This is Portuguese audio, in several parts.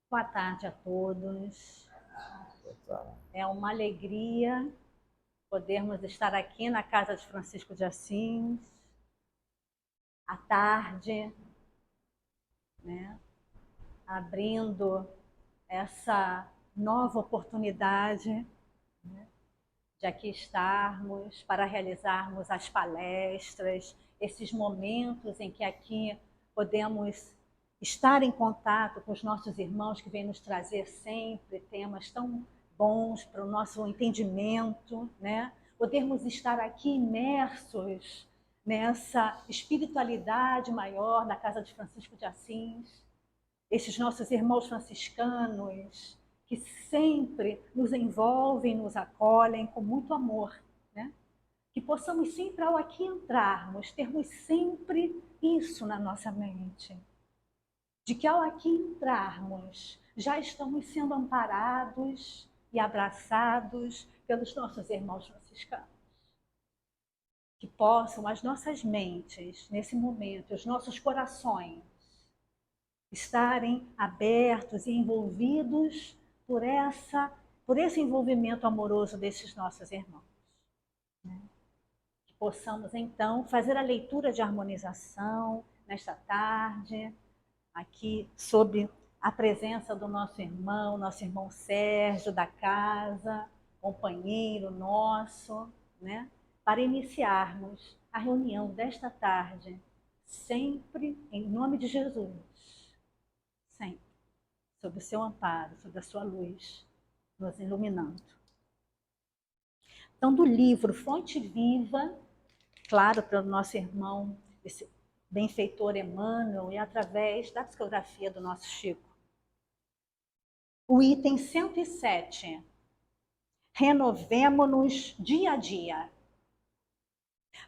Boa tarde a todos. É uma alegria podermos estar aqui na casa de Francisco de Assis, à tarde, né, abrindo essa nova oportunidade de aqui estarmos para realizarmos as palestras, esses momentos em que aqui podemos estar em contato com os nossos irmãos que vêm nos trazer sempre temas tão bons para o nosso entendimento, né? Podermos estar aqui imersos nessa espiritualidade maior da casa de Francisco de Assis, esses nossos irmãos franciscanos que sempre nos envolvem, nos acolhem com muito amor, né? Que possamos sempre, ao aqui entrarmos, termos sempre isso na nossa mente, de que ao aqui entrarmos, já estamos sendo amparados e abraçados pelos nossos irmãos franciscanos. Que possam as nossas mentes, nesse momento, os nossos corações, estarem abertos e envolvidos por esse envolvimento amoroso desses nossos irmãos. Né? Que possamos, então, fazer a leitura de harmonização nesta tarde, aqui sob a presença do nosso irmão Sérgio da casa, companheiro nosso, né? Para iniciarmos a reunião desta tarde, sempre em nome de Jesus, sempre sob o seu amparo, sob a sua luz, nos iluminando. Então, do livro Fonte Viva, claro, para o nosso irmão, esse benfeitor Emmanuel, e através da psicografia do nosso Chico. O item 107. Renovemo-nos dia a dia.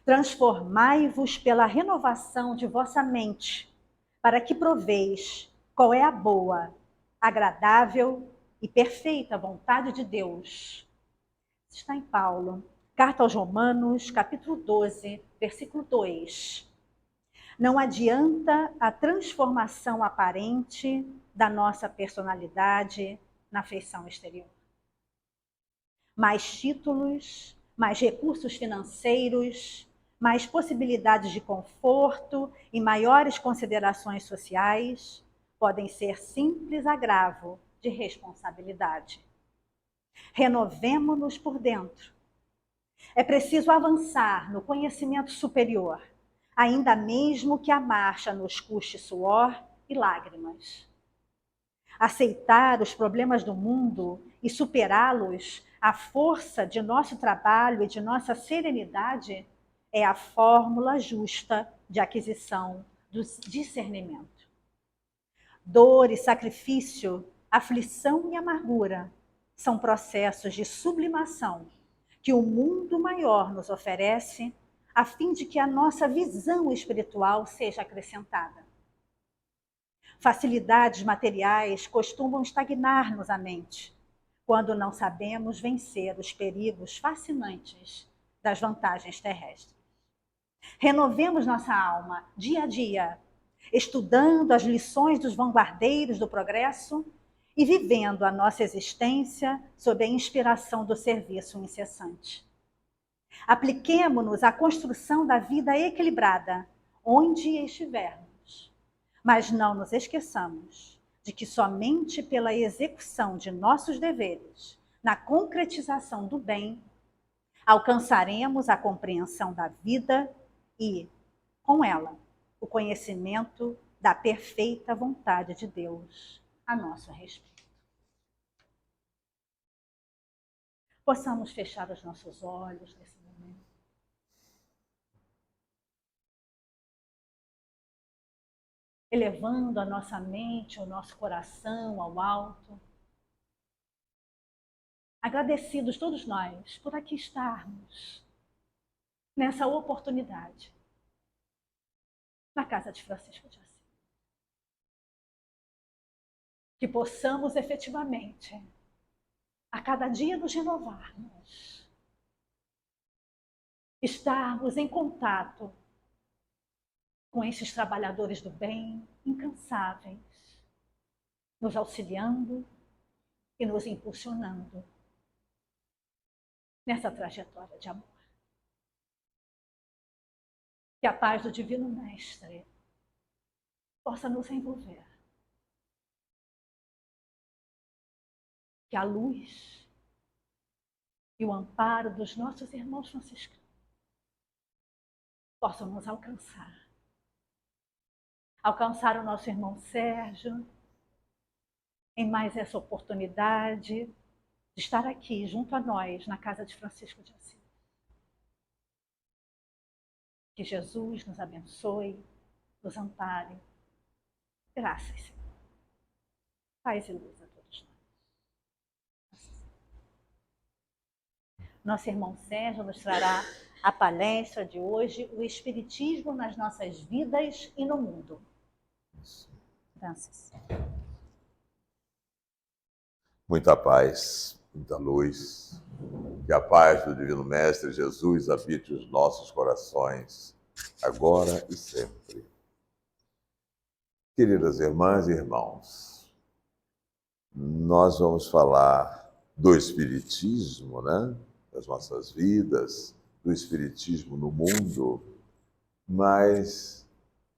Transformai-vos pela renovação de vossa mente, para que proveis qual é a boa, agradável e perfeita vontade de Deus. Está em Paulo, carta aos Romanos, capítulo 12, versículo 2. Não adianta a transformação aparente da nossa personalidade na feição exterior. Mais títulos, mais recursos financeiros, mais possibilidades de conforto e maiores considerações sociais podem ser simples agravo de responsabilidade. Renovemo-nos por dentro. É preciso avançar no conhecimento superior, ainda mesmo que a marcha nos custe suor e lágrimas. Aceitar os problemas do mundo e superá-los à força de nosso trabalho e de nossa serenidade é a fórmula justa de aquisição do discernimento. Dor e sacrifício, aflição e amargura são processos de sublimação que o mundo maior nos oferece a fim de que a nossa visão espiritual seja acrescentada. Facilidades materiais costumam estagnar-nos a mente, quando não sabemos vencer os perigos fascinantes das vantagens terrestres. Renovemos nossa alma dia a dia, estudando as lições dos vanguardeiros do progresso e vivendo a nossa existência sob a inspiração do serviço incessante. Apliquemo-nos à construção da vida equilibrada, onde estivermos. Mas não nos esqueçamos de que somente pela execução de nossos deveres, na concretização do bem, alcançaremos a compreensão da vida e, com ela, o conhecimento da perfeita vontade de Deus a nosso respeito. Possamos fechar os nossos olhos nesse momento. Elevando a nossa mente, o nosso coração ao alto. Agradecidos todos nós por aqui estarmos, nessa oportunidade, na casa de Francisco de Assis. Que possamos efetivamente, a cada dia nos renovarmos, estarmos em contato com esses trabalhadores do bem incansáveis, nos auxiliando e nos impulsionando nessa trajetória de amor. Que a paz do Divino Mestre possa nos envolver. Que a luz e o amparo dos nossos irmãos franciscanos possam nos alcançar. Alcançar o nosso irmão Sérgio em mais essa oportunidade de estar aqui junto a nós na casa de Francisco de Assis. Que Jesus nos abençoe, nos ampare. Graças, Senhor. Paz e luz a todos nós. Nosso irmão Sérgio nos trará a palestra de hoje, o Espiritismo nas nossas vidas e no mundo. Graças. Muita paz, muita luz. Que a paz do Divino Mestre Jesus habite os nossos corações, agora e sempre. Queridas irmãs e irmãos, nós vamos falar do Espiritismo, né? Das nossas vidas, do Espiritismo no mundo, mas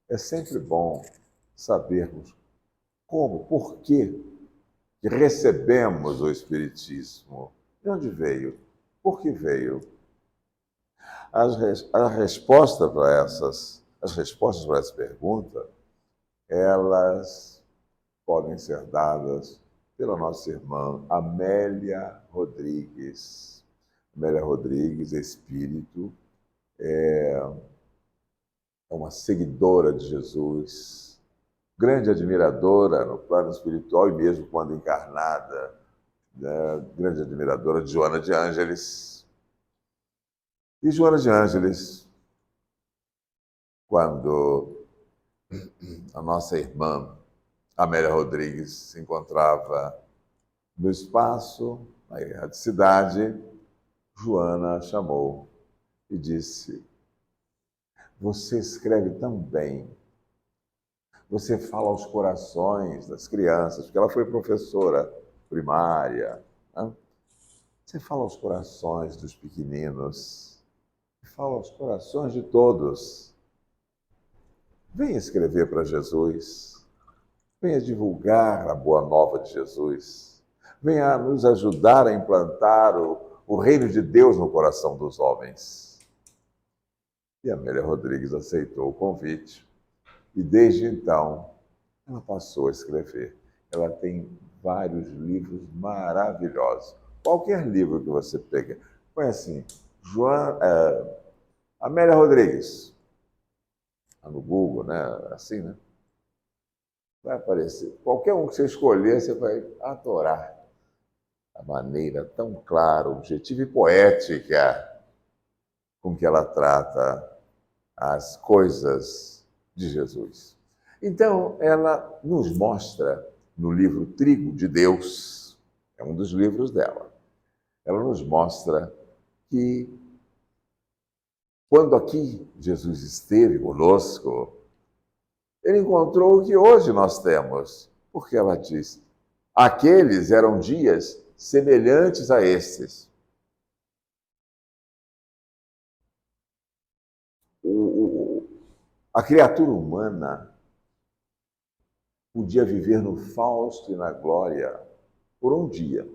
é sempre bom sabermos como, por que recebemos o Espiritismo. De onde veio? Por que veio? As respostas para essa pergunta, elas podem ser dadas pela nossa irmã Amélia Rodrigues. Amélia Rodrigues, espírito, é uma seguidora de Jesus, grande admiradora no plano espiritual e mesmo quando encarnada, né? Grande admiradora de Joana de Ângeles. E Joana de Ângeles, quando a nossa irmã Amélia Rodrigues se encontrava no espaço, na erradicidade, Joana a chamou e disse: você escreve tão bem, você fala aos corações das crianças, porque ela foi professora primária, né? Você fala aos corações dos pequeninos, fala aos corações de todos. Venha escrever para Jesus, venha divulgar a boa nova de Jesus, venha nos ajudar a implantar o reino de Deus no coração dos homens. E a Amélia Rodrigues aceitou o convite e desde então ela passou a escrever. Ela tem vários livros maravilhosos. Qualquer livro que você pegue, põe assim, Amélia Rodrigues, no Google, né? Assim, né? Vai aparecer. Qualquer um que você escolher, você vai adorar a maneira tão clara, objetiva e poética com que ela trata as coisas de Jesus. Então, ela nos mostra no livro Trigo de Deus, é um dos livros dela, ela nos mostra que quando aqui Jesus esteve conosco, ele encontrou o que hoje nós temos, porque ela diz: aqueles eram dias semelhantes a estes. A criatura humana podia viver no fausto e na glória por um dia.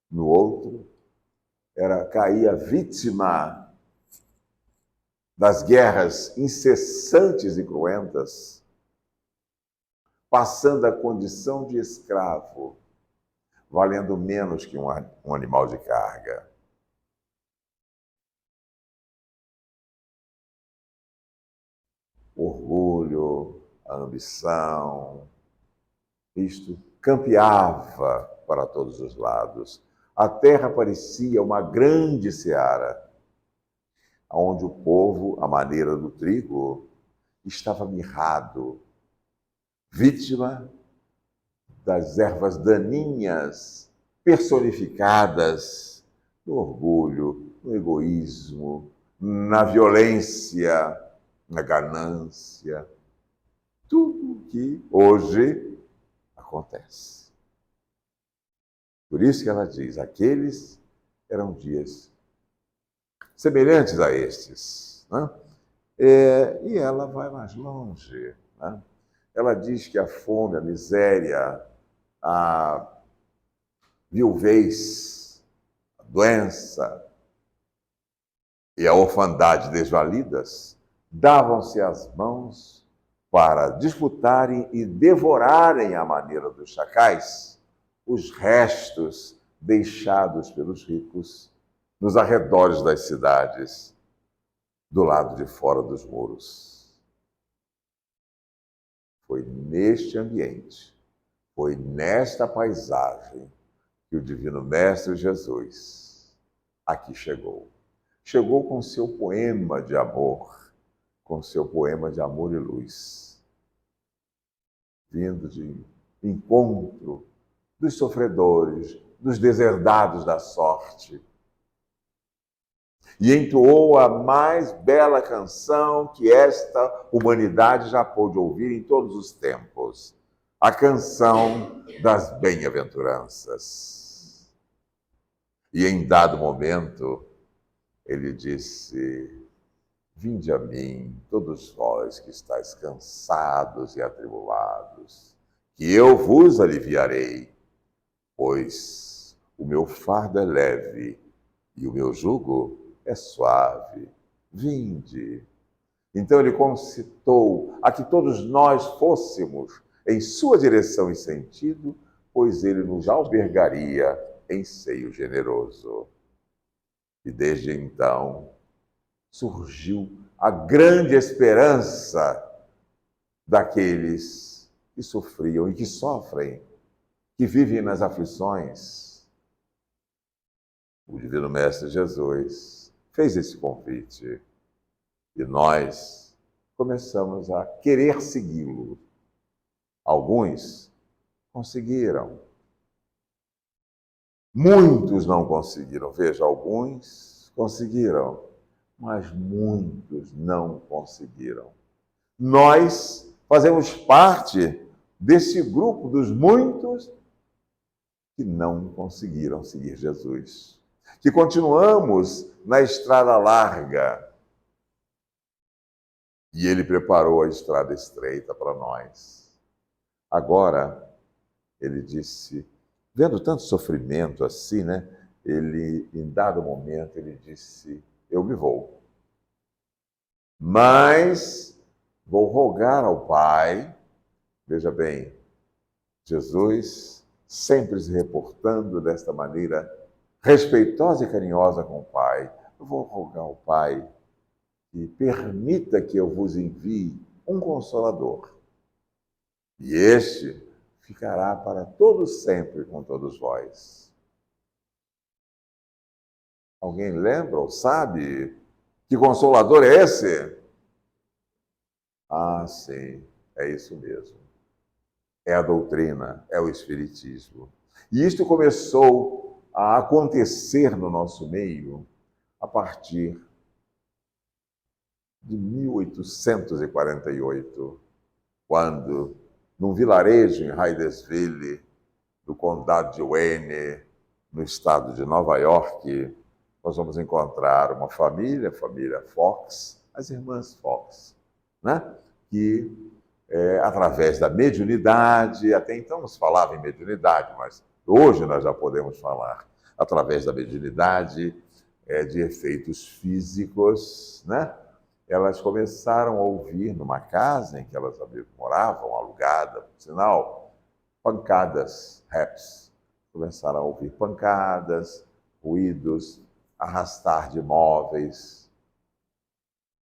No outro, caía vítima das guerras incessantes e cruentas, passando a condição de escravo, valendo menos que um animal de carga. Orgulho, a ambição, isto campeava para todos os lados. A terra parecia uma grande seara, onde o povo, à maneira do trigo, estava mirrado, vítima das ervas daninhas personificadas no orgulho, no egoísmo, na violência, na ganância. Tudo que hoje acontece. Por isso que ela diz, aqueles eram dias semelhantes a estes, né? E ela vai mais longe, né? Ela diz que a fome, a miséria, a viuvez, a doença e a orfandade desvalidas davam-se as mãos para disputarem e devorarem, à maneira dos chacais, os restos deixados pelos ricos nos arredores das cidades, do lado de fora dos muros. Foi neste ambiente, foi nesta paisagem que o Divino Mestre Jesus aqui chegou. Chegou com seu poema de amor, com seu poema de amor e luz, vindo de encontro dos sofredores, dos deserdados da sorte. E entoou a mais bela canção que esta humanidade já pôde ouvir em todos os tempos, a canção das bem-aventuranças. E em dado momento, ele disse: vinde a mim, todos vós que estáis cansados e atribulados, que eu vos aliviarei, pois o meu fardo é leve e o meu jugo é suave. Vinde. Então ele concitou a que todos nós fôssemos em sua direção e sentido, pois ele nos albergaria em seio generoso. E desde então surgiu a grande esperança daqueles que sofriam e que sofrem, que vivem nas aflições. O Divino Mestre Jesus fez esse convite e nós começamos a querer segui-lo. Alguns conseguiram, muitos não conseguiram. Veja, alguns conseguiram, mas muitos não conseguiram. Nós fazemos parte desse grupo dos muitos que não conseguiram seguir Jesus, que continuamos na estrada larga. E ele preparou a estrada estreita para nós. Agora, ele disse, vendo tanto sofrimento assim, né? Ele, em dado momento, ele disse, eu me vou. Mas vou rogar ao Pai, veja bem, Jesus sempre se reportando desta maneira respeitosa e carinhosa com o Pai. Eu vou rogar ao Pai que permita que eu vos envie um Consolador. E este ficará para todos sempre com todos vós. Alguém lembra ou sabe que Consolador é esse? Ah, sim, é isso mesmo. É a doutrina, é o Espiritismo. E isto começou a acontecer no nosso meio a partir de 1848, quando, num vilarejo em Hydesville, do condado de Wayne, no estado de Nova York, nós vamos encontrar uma família, a família Fox, as irmãs Fox, né? Que, através da mediunidade, até então não se falava em mediunidade, mas hoje nós já podemos falar, através da mediunidade, de efeitos físicos, né? Elas começaram a ouvir numa casa em que elas moravam, alugada, por sinal, pancadas, raps. Começaram a ouvir pancadas, ruídos, arrastar de móveis.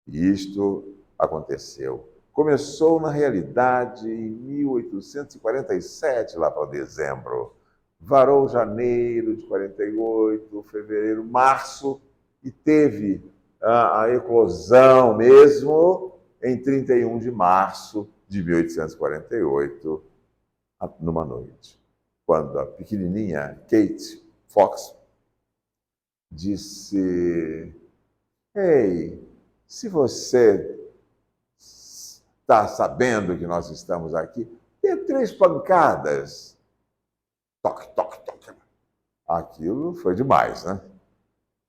E isto aconteceu. Começou, na realidade, em 1847, lá para dezembro. Varou janeiro de 48, fevereiro, março, e teve a eclosão mesmo em 31 de março de 1848, numa noite, quando a pequenininha Kate Fox disse: ei, se você está sabendo que nós estamos aqui, Dê 3 pancadas. Toque, toque, toque. Aquilo foi demais, né?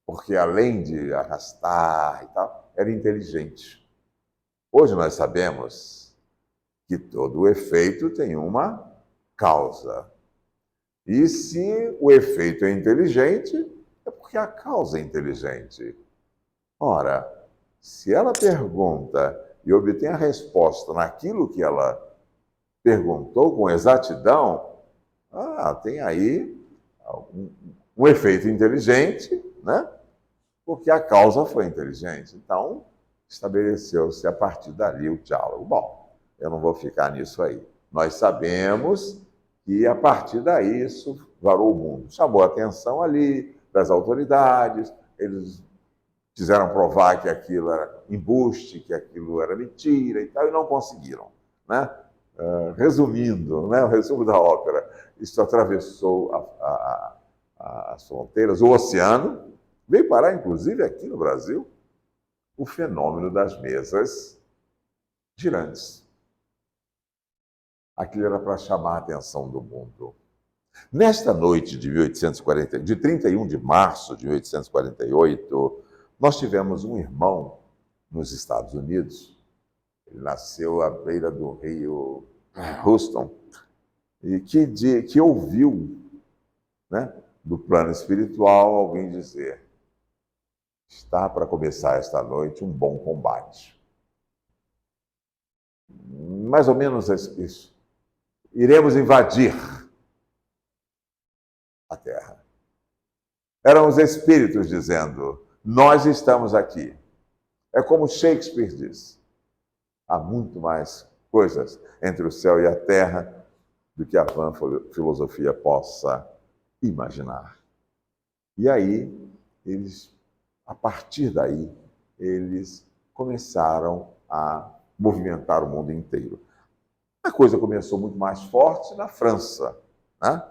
Porque além de arrastar e tal, era inteligente. Hoje nós sabemos que todo efeito tem uma causa. E se o efeito é inteligente, é porque a causa é inteligente. Ora, se ela pergunta e obtém a resposta naquilo que ela perguntou com exatidão, tem aí um efeito inteligente, né? Porque a causa foi inteligente. Então, estabeleceu-se a partir dali o diálogo. Bom, eu não vou ficar nisso aí. Nós sabemos que a partir daí isso varou o mundo. Chamou a atenção ali das autoridades, eles quiseram provar que aquilo era embuste, que aquilo era mentira e tal, e não conseguiram, né? Resumindo, né, o resumo da ópera, isso atravessou as fronteiras, o oceano, veio parar, inclusive, aqui no Brasil, o fenômeno das mesas girantes. Aquilo era para chamar a atenção do mundo. Nesta noite de 31 de março de 1848, nós tivemos um irmão nos Estados Unidos. Ele nasceu à beira do rio Houston, e que ouviu, né, do plano espiritual alguém dizer: está para começar esta noite um bom combate. Mais ou menos isso. Iremos invadir a Terra. Eram os espíritos dizendo: nós estamos aqui. É como Shakespeare diz: há muito mais coisas entre o céu e a terra do que a vã filosofia possa imaginar. E aí, a partir daí, eles começaram a movimentar o mundo inteiro. A coisa começou muito mais forte na França, né?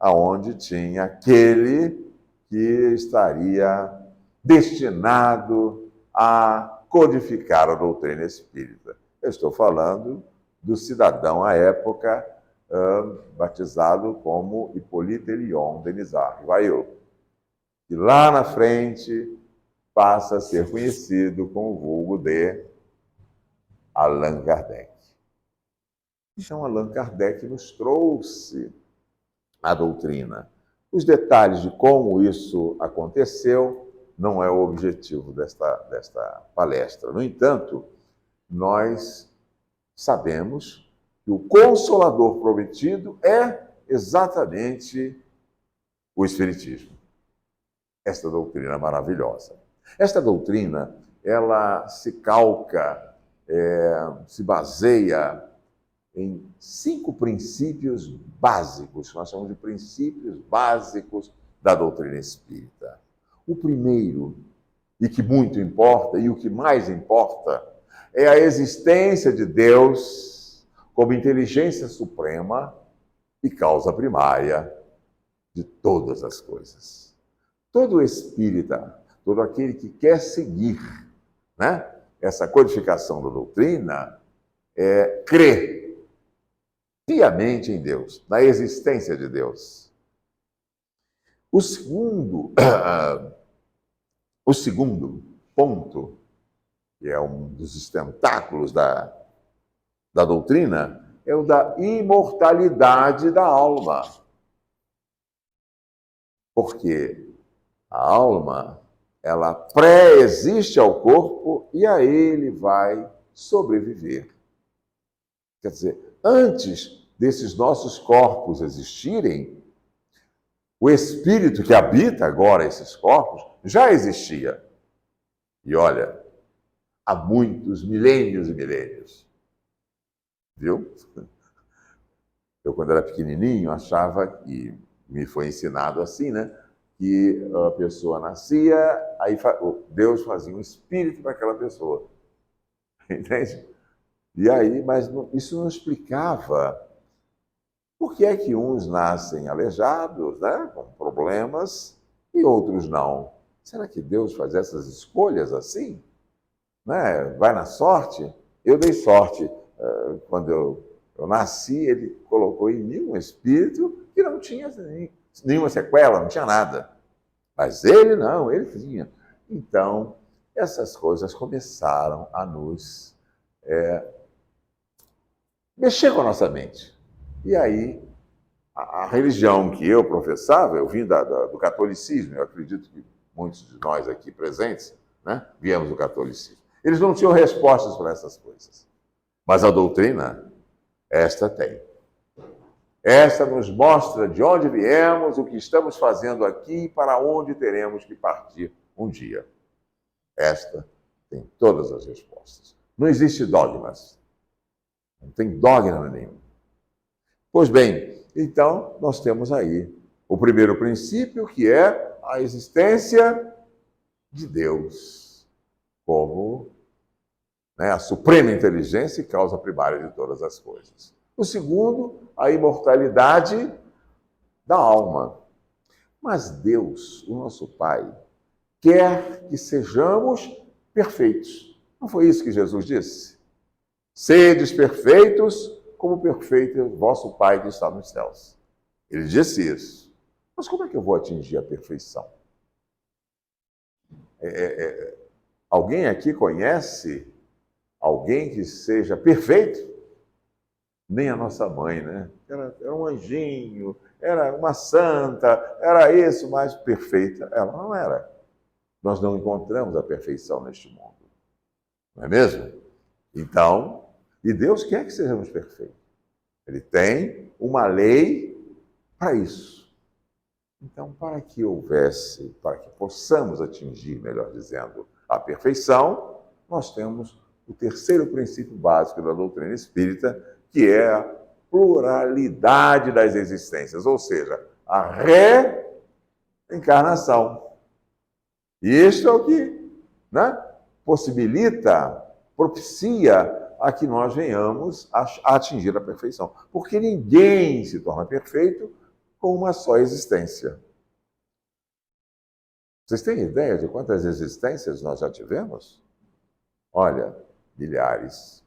Onde tinha aquele que estaria destinado a codificar a doutrina espírita. Eu estou falando do cidadão à época batizado como Hippolyte Léon Denisard Rivail, que lá na frente passa a ser conhecido com o vulgo de Allan Kardec. Então, Allan Kardec nos trouxe a doutrina. Os detalhes de como isso aconteceu não é o objetivo desta palestra. No entanto, nós sabemos que o Consolador prometido é exatamente o Espiritismo. Esta doutrina maravilhosa. Esta doutrina, ela se calca, se baseia em 5 princípios básicos, nós chamamos de princípios básicos da doutrina espírita. O primeiro, e que muito importa, e o que mais importa, é a existência de Deus como inteligência suprema e causa primária de todas as coisas. Todo espírita, todo aquele que quer seguir, né, essa codificação da doutrina, crê piamente em Deus, na existência de Deus. O segundo ponto, que é um dos tentáculos da doutrina, é o da imortalidade da alma. Porque a alma, ela pré-existe ao corpo e a ele vai sobreviver. Quer dizer, antes desses nossos corpos existirem, o espírito que habita agora esses corpos já existia. E olha, há muitos milênios e milênios. Viu? Eu, quando era pequenininho, achava que, me foi ensinado assim, né? Que a pessoa nascia, aí Deus fazia um espírito para aquela pessoa. Entende? E aí, mas isso não explicava por que é que uns nascem aleijados, né, com problemas, e outros não. Será que Deus faz essas escolhas assim? Né? Vai na sorte? Eu dei sorte quando eu Eu nasci, ele colocou em mim um espírito que não tinha nenhuma sequela, não tinha nada. Mas ele não, ele tinha. Então, essas coisas começaram a nos mexer com a nossa mente. E aí, a religião que eu professava, eu vim do catolicismo, eu acredito que muitos de nós aqui presentes, né, viemos do catolicismo. Eles não tinham respostas para essas coisas. Mas a doutrina, esta tem. Esta nos mostra de onde viemos, o que estamos fazendo aqui e para onde teremos que partir um dia. Esta tem todas as respostas. Não existe dogmas. Não tem dogma nenhum. Pois bem, então nós temos aí o primeiro princípio, que é a existência de Deus como, né, a suprema inteligência e causa primária de todas as coisas. O segundo, a imortalidade da alma. Mas Deus, o nosso Pai, quer que sejamos perfeitos. Não foi isso que Jesus disse? Sedes perfeitos, como perfeito é o vosso Pai que está nos céus. Ele disse isso. Mas como é que eu vou atingir a perfeição? Alguém aqui conhece alguém que seja perfeito? Nem a nossa mãe, né? Era um anjinho, era uma santa, era isso, mas perfeita ela não era. Nós não encontramos a perfeição neste mundo. Não é mesmo? Então, e Deus quer que sejamos perfeitos. Ele tem uma lei para isso. Então, para que possamos atingir, melhor dizendo, a perfeição, nós temos o terceiro princípio básico da doutrina espírita, que é a pluralidade das existências, ou seja, a reencarnação. E isto é o que, né, propicia a que nós venhamos a atingir a perfeição. Porque ninguém se torna perfeito com uma só existência. Vocês têm ideia de quantas existências nós já tivemos? Olha, milhares.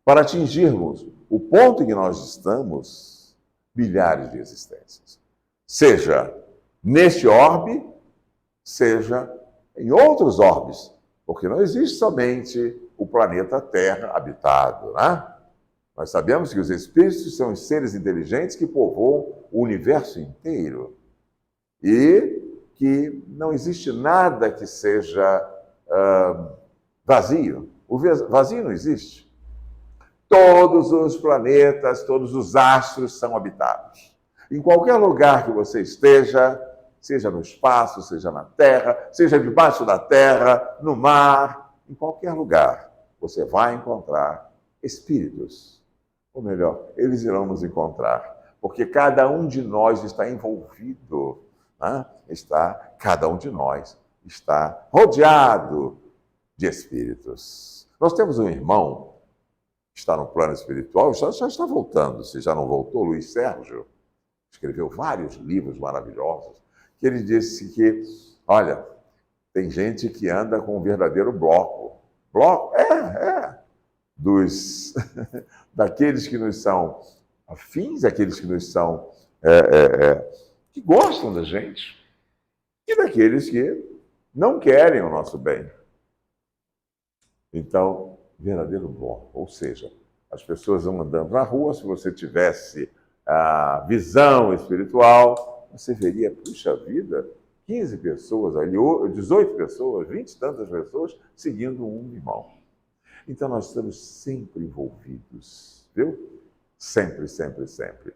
Para atingirmos o ponto em que nós estamos, milhares de existências. Seja neste orbe, seja em outros orbes, porque não existe somente o planeta Terra habitado, né? Nós sabemos que os espíritos são os seres inteligentes que povoam o universo inteiro e que não existe nada que seja vazio. O vazio não existe. Todos os planetas, todos os astros são habitados. Em qualquer lugar que você esteja, seja no espaço, seja na Terra, seja debaixo da Terra, no mar, em qualquer lugar, você vai encontrar espíritos. Ou melhor, eles irão nos encontrar, porque cada um de nós está envolvido, né? Cada um de nós está rodeado de espíritos. Nós temos um irmão que está no plano espiritual, já está voltando, se já não voltou, Luiz Sérgio, escreveu vários livros maravilhosos, que ele disse que, olha, tem gente que anda com um verdadeiro bloco. Bloco? Daqueles que nos são afins, aqueles que nos são que gostam da gente, e daqueles que não querem o nosso bem. Então, verdadeiro bloco, ou seja, as pessoas vão andando na rua, se você tivesse a visão espiritual, você veria, puxa vida, 15 pessoas ali, 18 pessoas, 20 e tantas pessoas seguindo um irmão. Então, nós estamos sempre envolvidos, viu? Sempre, sempre, sempre.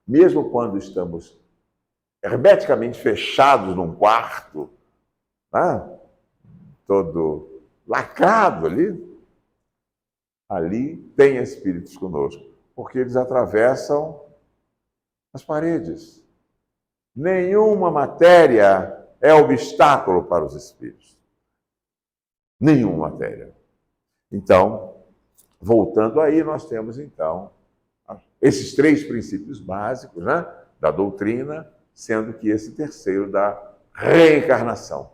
Mesmo quando estamos hermeticamente fechados num quarto, né? Todo lacrado ali tem espíritos conosco, porque eles atravessam as paredes. Nenhuma matéria é obstáculo para os espíritos. Nenhuma matéria. Então, voltando aí, nós temos, então, esses três princípios básicos, né, da doutrina, sendo que esse terceiro da reencarnação.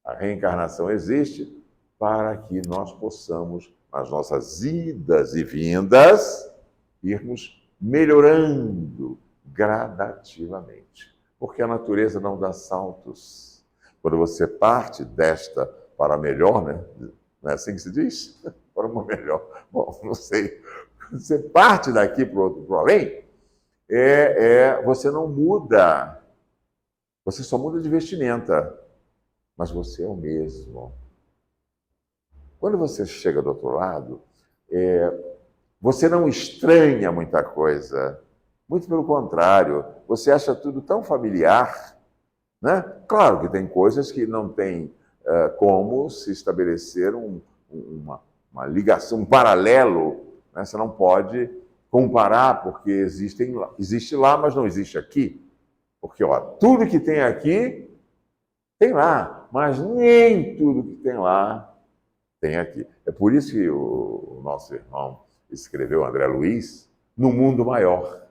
A reencarnação existe para que nós possamos, nas nossas idas e vindas, irmos melhorando gradativamente. Porque a natureza não dá saltos. Quando você parte desta para melhor, né? Não é assim que se diz? Para uma melhor. Bom, não sei. Você parte daqui para o além, você não muda. Você só muda de vestimenta. Mas você é o mesmo. Quando você chega do outro lado, você não estranha muita coisa. Muito pelo contrário, você acha tudo tão familiar, né? Claro que tem coisas que não tem como se estabelecer uma ligação, um paralelo, né? Você não pode comparar, porque existe lá, mas não existe aqui. Porque ó, tudo que tem aqui, tem lá, mas nem tudo que tem lá tem aqui. É por isso que o nosso irmão escreveu, André Luiz, no mundo maior.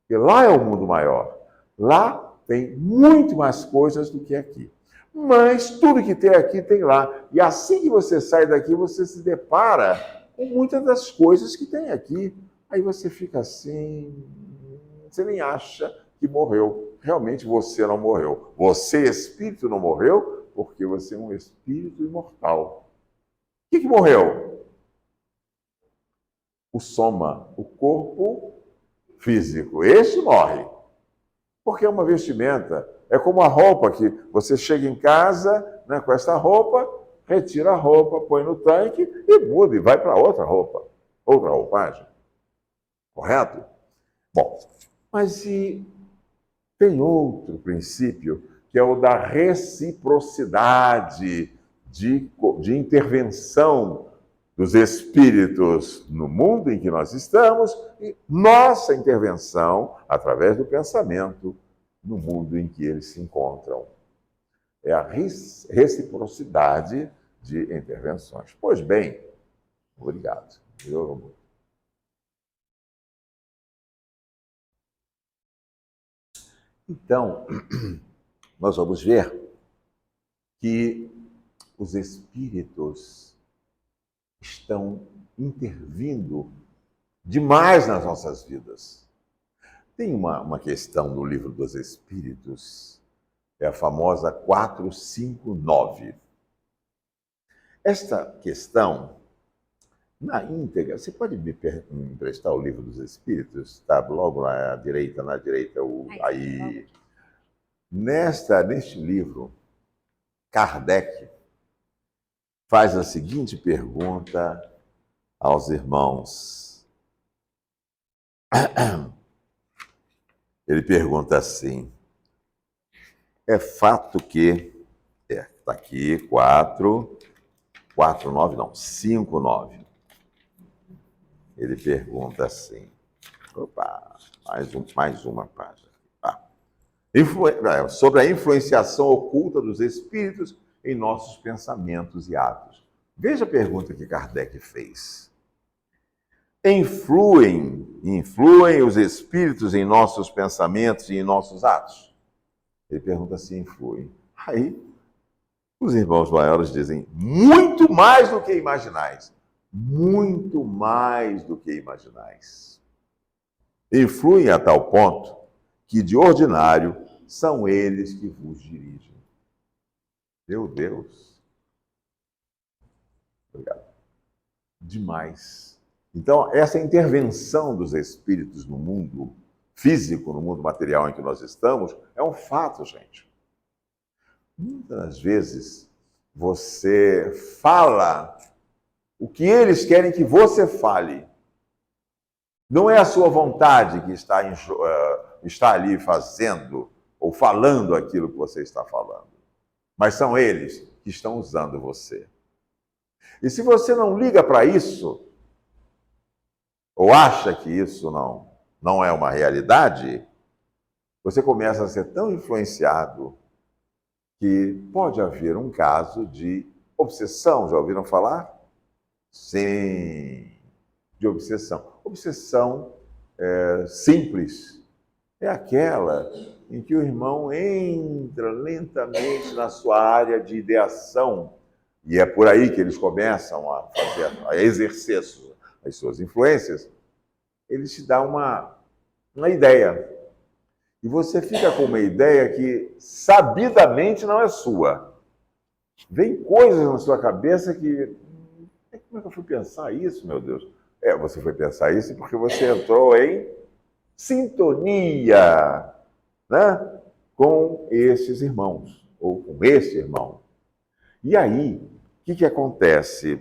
Porque lá é o mundo maior. Lá tem muito mais coisas do que aqui. Mas tudo que tem aqui tem lá. E assim que você sai daqui, você se depara com muitas das coisas que tem aqui. Aí você fica assim, você nem acha que morreu. Realmente você não morreu. Você, espírito, não morreu, porque você é um espírito imortal. O que morreu? O soma, o corpo físico. Este morre. Porque é uma vestimenta. É como a roupa que você chega em casa, né, com esta roupa, retira a roupa, põe no tanque e muda e vai para outra roupa. Outra roupagem. Correto? Bom, mas e tem outro princípio, que é o da reciprocidade de intervenção dos espíritos no mundo em que nós estamos e nossa intervenção, através do pensamento, no mundo em que eles se encontram. É a reciprocidade de intervenções. Pois bem, obrigado. Então, nós vamos ver que os espíritos estão intervindo demais nas nossas vidas. Tem uma questão no Livro dos Espíritos, é a famosa 459. Esta questão, na íntegra, você pode me emprestar o Livro dos Espíritos? Está logo na direita, aí. Neste livro, Kardec faz a seguinte pergunta aos irmãos. Ele pergunta assim: é fato que... Está aqui, 5,9. Ele pergunta assim... Opa, mais uma página. Sobre a influenciação oculta dos espíritos em nossos pensamentos e atos. Veja a pergunta que Kardec fez. Influem os espíritos em nossos pensamentos e em nossos atos? Ele pergunta se influem. Aí, os irmãos maiores dizem, muito mais do que imaginais. Muito mais do que imaginais. Influem a tal ponto que, de ordinário, são eles que vos dirigem. Meu Deus. Obrigado. Demais. Então, essa intervenção dos espíritos no mundo físico, no mundo material em que nós estamos, é um fato, gente. Muitas vezes, você fala o que eles querem que você fale. Não é a sua vontade que está ali fazendo ou falando aquilo que você está falando. Mas são eles que estão usando você. E se você não liga para isso, ou acha que isso não é uma realidade, você começa a ser tão influenciado que pode haver um caso de obsessão. Já ouviram falar? Sim, de obsessão. Obsessão simples é aquela em que o irmão entra lentamente na sua área de ideação e é por aí que eles começam a exercer as suas influências, eles te dão uma ideia. E você fica com uma ideia que sabidamente não é sua. Vem coisas na sua cabeça que... Como é que eu fui pensar isso, meu Deus? Você foi pensar isso porque você entrou em sintonia, né, com esses irmãos, ou com esse irmão. E aí, o que acontece?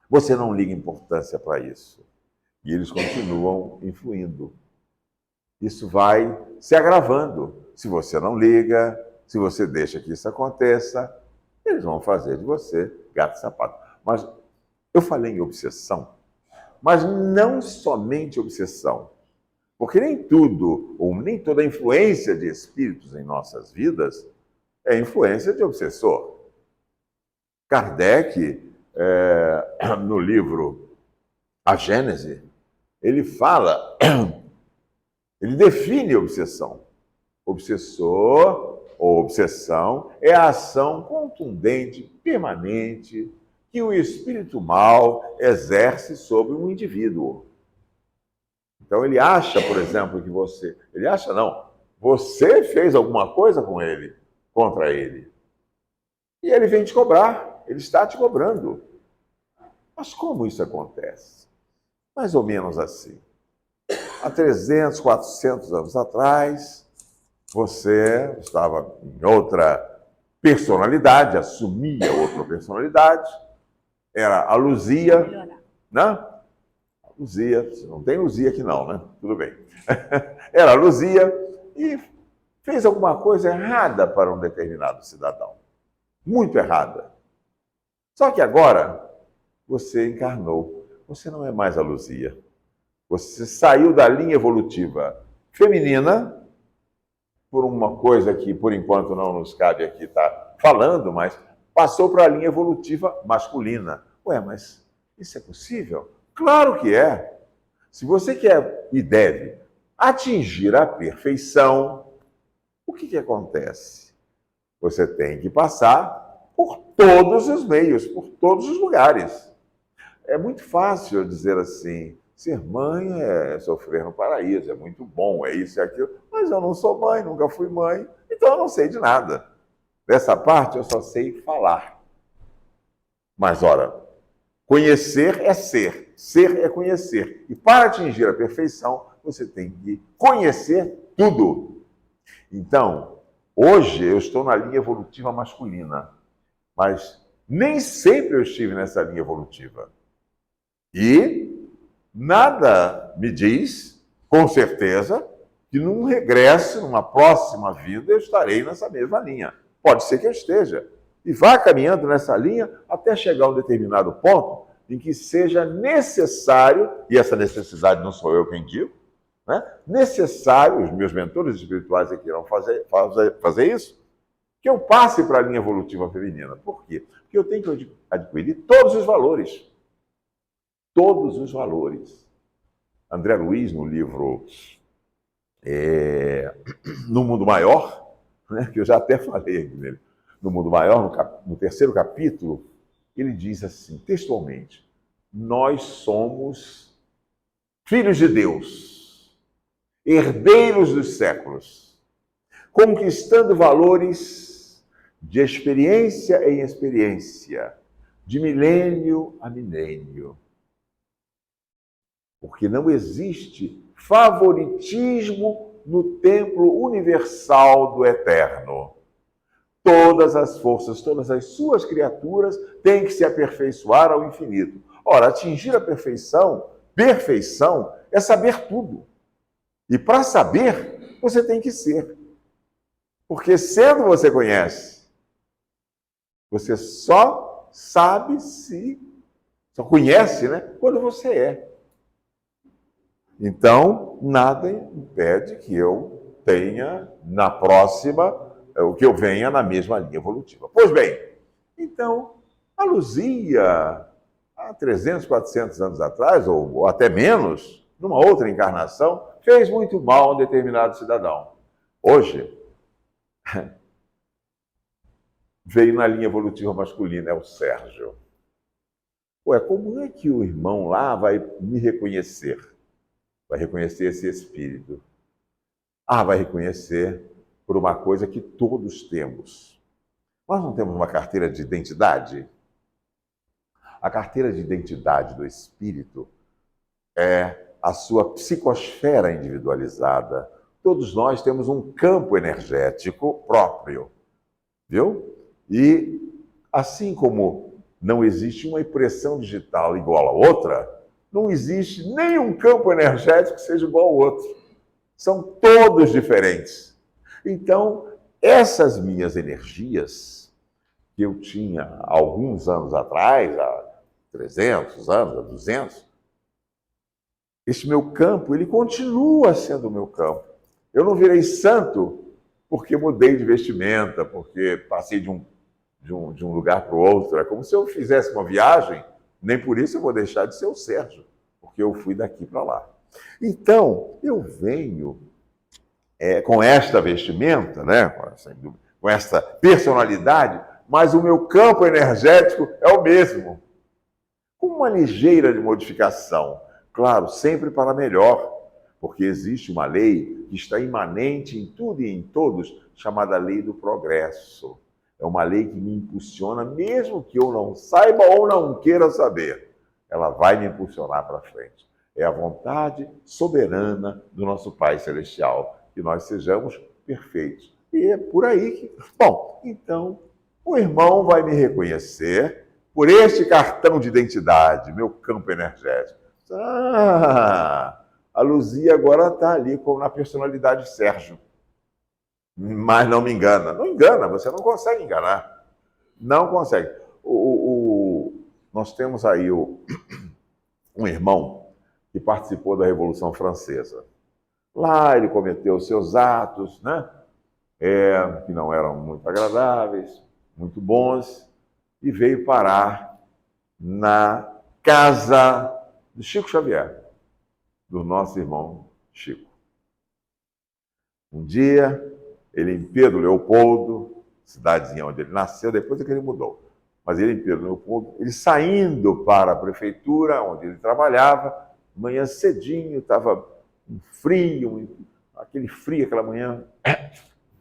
Você não liga importância para isso. E eles continuam influindo. Isso vai se agravando. Se você não liga, se você deixa que isso aconteça, eles vão fazer de você gato e sapato. Mas eu falei em obsessão, mas não somente obsessão. Porque nem tudo, ou nem toda a influência de espíritos em nossas vidas é influência de obsessor. Kardec, no livro A Gênese, ele fala, ele define obsessão. Obsessor ou obsessão é a ação contundente, permanente, que o espírito mal exerce sobre um indivíduo. Então ele acha, por exemplo, que você... Ele acha não, você fez alguma coisa com ele, contra ele. E ele vem te cobrar, ele está te cobrando. Mas como isso acontece? Mais ou menos assim. Há 300, 400 anos atrás, você estava em outra personalidade, assumia outra personalidade, era a Luzia, né? Luzia, não tem Luzia aqui não, né? Tudo bem. Era a Luzia e fez alguma coisa errada para um determinado cidadão. Muito errada. Só que agora você encarnou. Você não é mais a Luzia. Você saiu da linha evolutiva feminina, por uma coisa que, por enquanto, não nos cabe aqui estar falando, mas passou para a linha evolutiva masculina. Ué, mas isso é possível? Claro que é. Se você quer e deve atingir a perfeição, o que acontece? Você tem que passar por todos os meios, por todos os lugares. É muito fácil dizer assim, ser mãe é sofrer no paraíso, é muito bom, é isso e aquilo, mas eu não sou mãe, nunca fui mãe, então eu não sei de nada. Dessa parte eu só sei falar. Mas, ora, conhecer é ser é conhecer. E para atingir a perfeição, você tem que conhecer tudo. Então, hoje eu estou na linha evolutiva masculina, mas nem sempre eu estive nessa linha evolutiva. E nada me diz, com certeza, que num regresso, numa próxima vida, eu estarei nessa mesma linha. Pode ser que eu esteja. E vá caminhando nessa linha até chegar a um determinado ponto em que seja necessário, e essa necessidade não sou eu quem digo, né? Necessário, os meus mentores espirituais aqui irão fazer isso, que eu passe para a linha evolutiva feminina. Por quê? Porque eu tenho que adquirir todos os valores. Todos os valores. André Luiz, no livro No Mundo Maior, né, que eu já até falei aqui nele, No Mundo Maior, no 3º capítulo, ele diz assim, textualmente, nós somos filhos de Deus, herdeiros dos séculos, conquistando valores de experiência em experiência, de milênio a milênio. Porque não existe favoritismo no templo universal do Eterno. Todas as forças, todas as suas criaturas têm que se aperfeiçoar ao infinito. Ora, atingir a perfeição é saber tudo. E para saber, você tem que ser. Porque sendo você conhece, você só sabe só conhece, né, quando você é. Então, nada impede que eu tenha na próxima o que eu venha na mesma linha evolutiva. Pois bem, então, a Luzia, há 300, 400 anos atrás, ou até menos, numa outra encarnação, fez muito mal a um determinado cidadão. Hoje, veio na linha evolutiva masculina, é o Sérgio. Ué, como é que o irmão lá vai me reconhecer? Vai reconhecer esse espírito. Ah, vai reconhecer por uma coisa que todos temos. Nós não temos uma carteira de identidade? A carteira de identidade do espírito é a sua psicosfera individualizada. Todos nós temos um campo energético próprio, viu? E assim como não existe uma impressão digital igual a outra, não existe nenhum campo energético que seja igual ao outro. São todos diferentes. Então, essas minhas energias que eu tinha há alguns anos atrás, há 300 anos, há 200, esse meu campo, ele continua sendo o meu campo. Eu não virei santo porque mudei de vestimenta, porque passei de um lugar para o outro. É como se eu fizesse uma viagem, nem por isso eu vou deixar de ser o Sérgio, porque eu fui daqui para lá. Então, eu venho com esta vestimenta, né, com esta personalidade, mas o meu campo energético é o mesmo. Com uma ligeira de modificação. Claro, sempre para melhor, porque existe uma lei que está imanente em tudo e em todos, chamada lei do progresso. É uma lei que me impulsiona, mesmo que eu não saiba ou não queira saber. Ela vai me impulsionar para frente. É a vontade soberana do nosso Pai Celestial, que nós sejamos perfeitos. E é por aí que... Bom, então, o irmão vai me reconhecer por este cartão de identidade, meu campo energético. Ah, a Luzia agora está ali como na personalidade Sérgio. Mas não me engana. Não engana, você não consegue enganar. Não consegue. Nós temos aí um irmão que participou da Revolução Francesa. Lá ele cometeu seus atos, né? Que não eram muito agradáveis, muito bons, e veio parar na casa de Chico Xavier, do nosso irmão Chico. Um dia, ele em Pedro Leopoldo, cidadezinha onde ele nasceu, depois é que ele mudou, mas ele em Pedro Leopoldo, ele saindo para a prefeitura, onde ele trabalhava, manhã cedinho, estava um frio, aquele frio, aquela manhã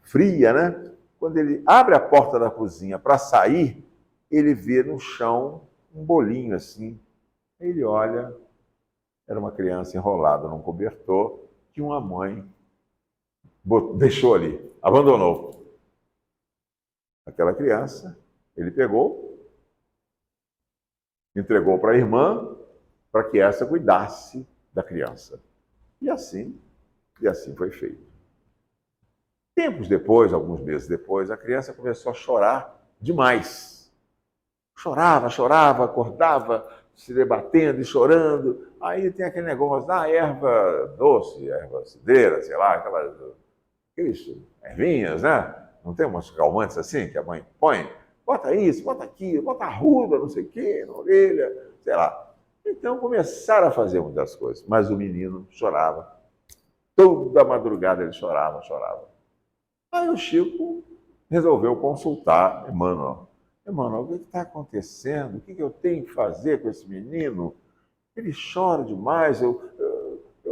fria, né? Quando ele abre a porta da cozinha para sair, ele vê no chão um bolinho assim. Ele olha, era uma criança enrolada num cobertor que uma mãe deixou ali, abandonou. Aquela criança, ele pegou, entregou para a irmã, para que essa cuidasse da criança. E assim foi feito. Tempos depois, alguns meses depois, a criança começou a chorar demais. Chorava, acordava, se debatendo e chorando. Aí tem aquele negócio da erva doce, erva cidreira, sei lá, aqueles ervinhas, né? Não tem umas calmantes assim que a mãe põe? Bota isso, bota aquilo, bota arruda, não sei o quê, na orelha, sei lá. Então começaram a fazer muitas coisas, mas o menino chorava. Toda madrugada ele chorava. Aí o Chico resolveu consultar Emmanuel. Emmanuel, o que está acontecendo? O que eu tenho que fazer com esse menino? Ele chora demais, eu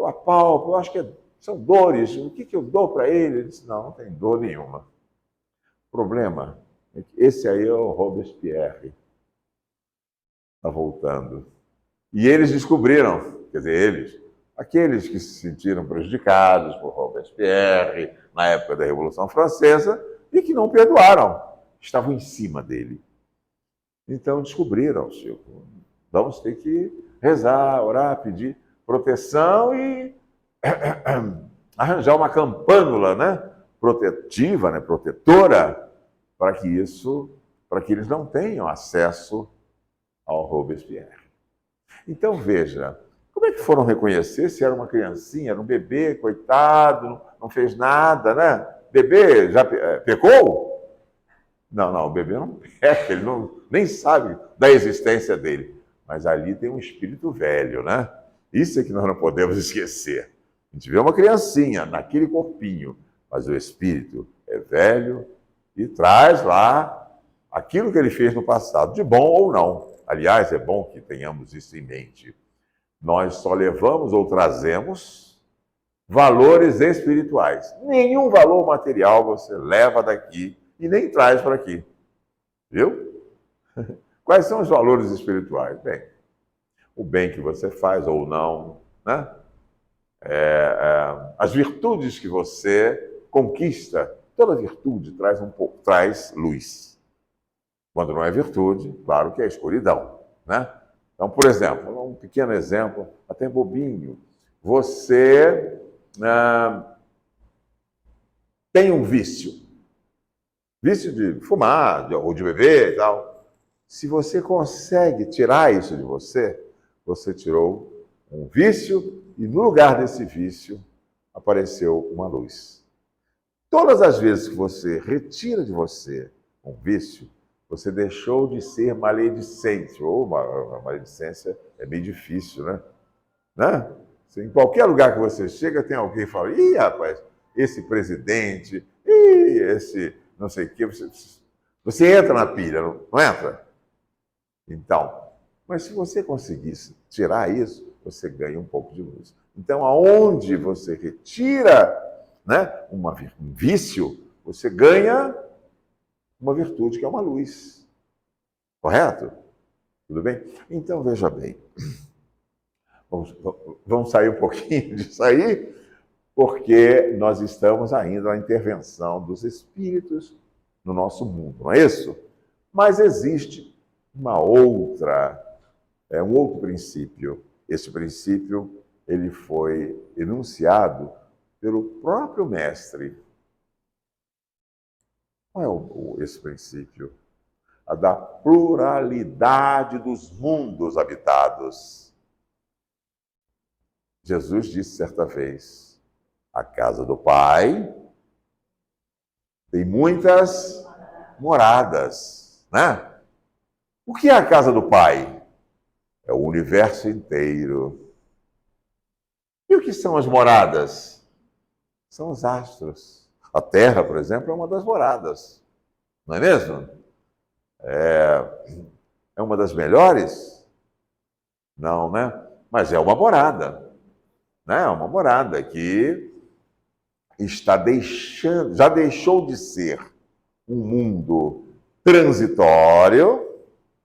apalpo, eu acho que são dores. O que eu dou para ele? Ele disse, não tem dor nenhuma. O problema é que esse aí é o Robespierre. Está voltando. E eles descobriram, quer dizer, aqueles que se sentiram prejudicados por Robespierre na época da Revolução Francesa e que não perdoaram, estavam em cima dele. Então descobriram, Chico, vamos ter que rezar, orar, pedir proteção e arranjar uma campânula, né, protetiva, né, protetora, para que eles não tenham acesso ao Robespierre. Então veja, como é que foram reconhecer se era uma criancinha, era um bebê, coitado, não fez nada, né? Bebê já pecou? Não, o bebê não peca, ele nem sabe da existência dele. Mas ali tem um espírito velho, né? Isso é que nós não podemos esquecer. A gente vê uma criancinha naquele corpinho, mas o espírito é velho e traz lá aquilo que ele fez no passado, de bom ou não. Aliás, é bom que tenhamos isso em mente. Nós só levamos ou trazemos valores espirituais. Nenhum valor material você leva daqui e nem traz para aqui. Viu? Quais são os valores espirituais? Bem, o bem que você faz ou não, né? As virtudes que você conquista. Toda virtude traz luz. Quando não é virtude, claro que é escuridão, né? Então, por exemplo, um pequeno exemplo, até bobinho. Você tem um vício de fumar, ou de beber e tal. Se você consegue tirar isso de você, você tirou um vício e no lugar desse vício apareceu uma luz. Todas as vezes que você retira de você um vício, você deixou de ser maledicente. Ou uma maledicência é bem difícil, né? Em qualquer lugar que você chega, tem alguém que fala: ih, rapaz, esse presidente, esse não sei o quê. Você entra na pilha, não entra? Então, mas se você conseguisse tirar isso, você ganha um pouco de luz. Então, aonde você retira, né, um vício, você ganha uma virtude que é uma luz. Correto? Tudo bem? Então, veja bem. Vamos sair um pouquinho disso aí, porque nós estamos ainda na intervenção dos espíritos no nosso mundo, não é isso? Mas existe um outro princípio. Esse princípio, ele foi enunciado pelo próprio mestre. Qual é esse princípio? A da pluralidade dos mundos habitados. Jesus disse certa vez: a casa do Pai tem muitas moradas, né? O que é a casa do Pai? É o universo inteiro. E o que são as moradas? São os astros. A Terra, por exemplo, é uma das moradas. Não é mesmo? É uma das melhores? Não, né? Mas é uma morada. Né? É uma morada que já deixou de ser um mundo transitório,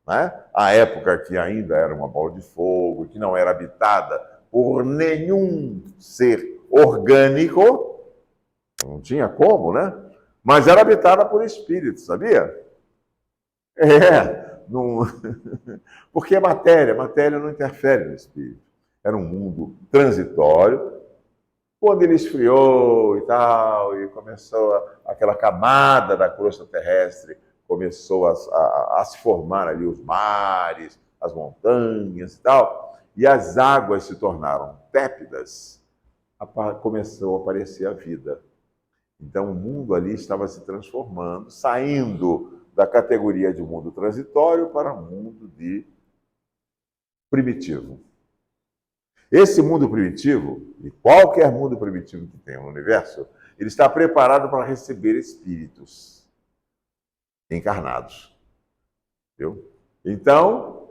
né? A época que ainda era uma bola de fogo, que não era habitada por nenhum ser orgânico, não tinha como, né? Mas era habitada por espíritos, sabia? Não... porque a matéria não interfere no espírito. Era um mundo transitório. Quando ele esfriou e tal, e começou aquela camada da crosta terrestre, começou a se formar ali os mares, as montanhas e tal, e as águas se tornaram tépidas, começou a aparecer a vida. Então o mundo ali estava se transformando, saindo da categoria de mundo transitório para um mundo de primitivo. Esse mundo primitivo, e qualquer mundo primitivo que tenha no universo, ele está preparado para receber espíritos encarnados. Viu? Então,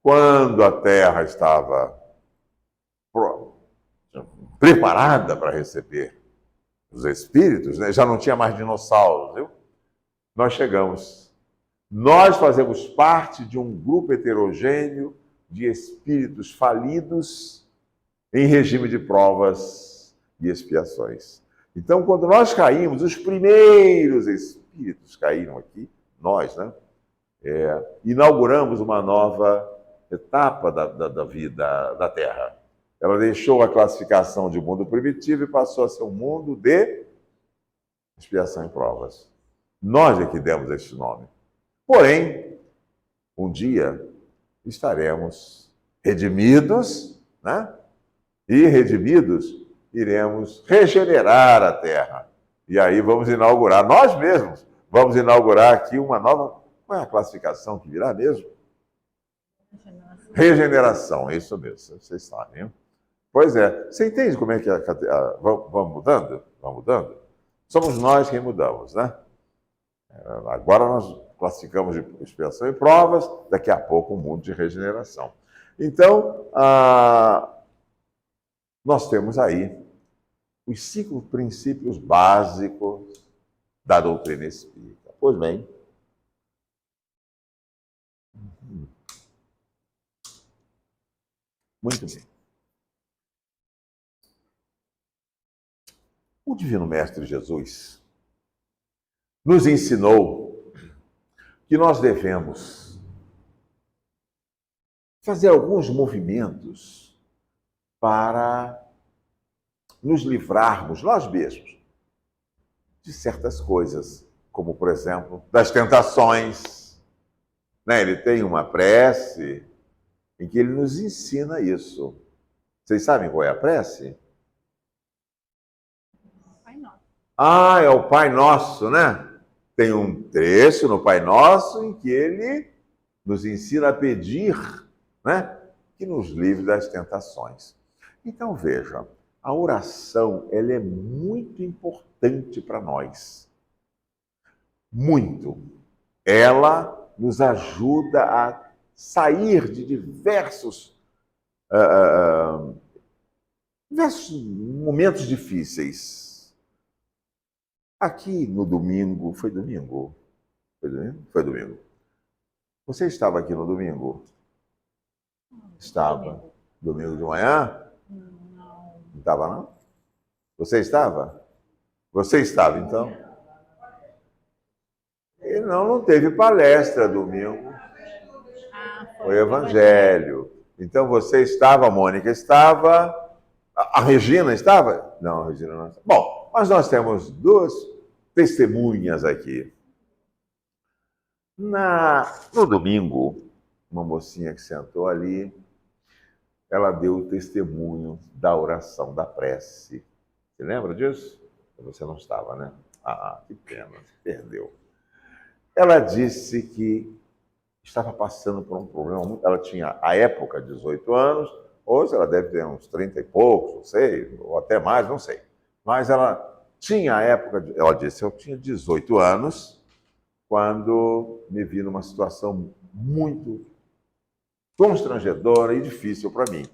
quando a Terra estava preparada para receber os espíritos, né? Já não tinha mais dinossauros, viu? Nós chegamos. Nós fazemos parte de um grupo heterogêneo de espíritos falidos em regime de provas e expiações. Então, quando nós caímos, os primeiros espíritos caíram aqui, nós, né? Inauguramos uma nova etapa da vida da Terra. Ela deixou a classificação de mundo primitivo e passou a ser um mundo de expiação e provas. Nós é que demos este nome. Porém, um dia estaremos redimidos, né? E redimidos, iremos regenerar a Terra. E aí vamos inaugurar, nós mesmos, vamos inaugurar aqui uma nova... Qual é a classificação que virá mesmo? Regeneração, é isso mesmo, vocês sabem. Hein? Pois é, você entende como é que vamos mudando? Vamos mudando? Somos nós quem mudamos, né? Agora nós classificamos de expiação e provas, daqui a pouco um mundo de regeneração. Então, nós temos aí os 5 princípios básicos da doutrina espírita. Pois bem, muito bem. O Divino Mestre Jesus nos ensinou que nós devemos fazer alguns movimentos para nos livrarmos, nós mesmos, de certas coisas, como, por exemplo, das tentações. Ele tem uma prece em que ele nos ensina isso. Vocês sabem qual é a prece? Pai Nosso. É o Pai Nosso, né? Tem um trecho no Pai Nosso em que ele nos ensina a pedir, né, que nos livre das tentações. Então, veja, a oração, ela é muito importante para nós. Muito. Ela nos ajuda a sair de diversos momentos difíceis. Aqui no domingo, foi domingo? Foi domingo? Foi domingo. Você estava aqui no domingo? Estava. Domingo de manhã? Não. Não estava, não? Você estava? Você estava, então? E não teve palestra domingo. Foi evangelho. Então você estava, a Mônica estava, a Regina estava? Não, a Regina não estava. Bom, mas nós temos 2 testemunhas aqui. No domingo, uma mocinha que sentou ali, ela deu o testemunho da oração, da prece. Você lembra disso? Você não estava, né? Que pena, você perdeu. Ela disse que estava passando por um problema. Ela tinha, à época, 18 anos, hoje ela deve ter uns 30 e poucos, não sei, ou até mais, não sei. Mas ela tinha, à época, ela disse, eu tinha 18 anos, quando me vi numa situação muito constrangedora e difícil para mim.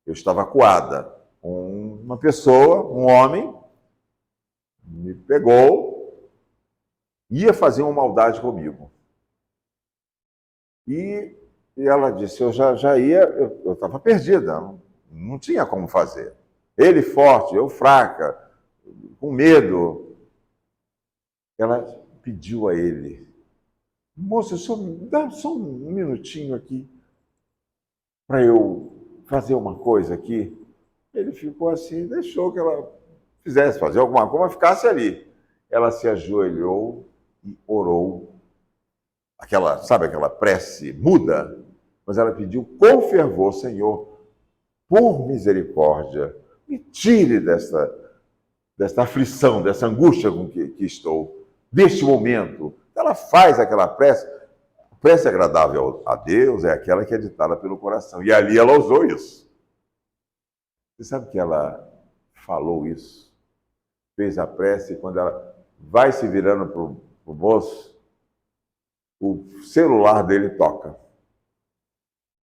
Eu estava acuada. Uma pessoa, um homem, me pegou, ia fazer uma maldade comigo. E ela disse, eu já ia, eu estava perdida, não tinha como fazer. Ele forte, eu fraca, com medo. Ela pediu a ele, moça, dá só um minutinho aqui para eu fazer uma coisa aqui. Ele ficou assim, deixou que ela fizesse, fazer alguma coisa, mas ficasse ali. Ela se ajoelhou e orou. Sabe aquela prece muda? Mas ela pediu com fervor, Senhor, por misericórdia, me tire desta aflição, dessa angústia com que estou, deste momento. Ela faz aquela prece. A prece agradável a Deus é aquela que é ditada pelo coração. E ali ela usou isso. Você sabe que ela falou isso? Fez a prece e quando ela vai se virando para o moço, o celular dele toca.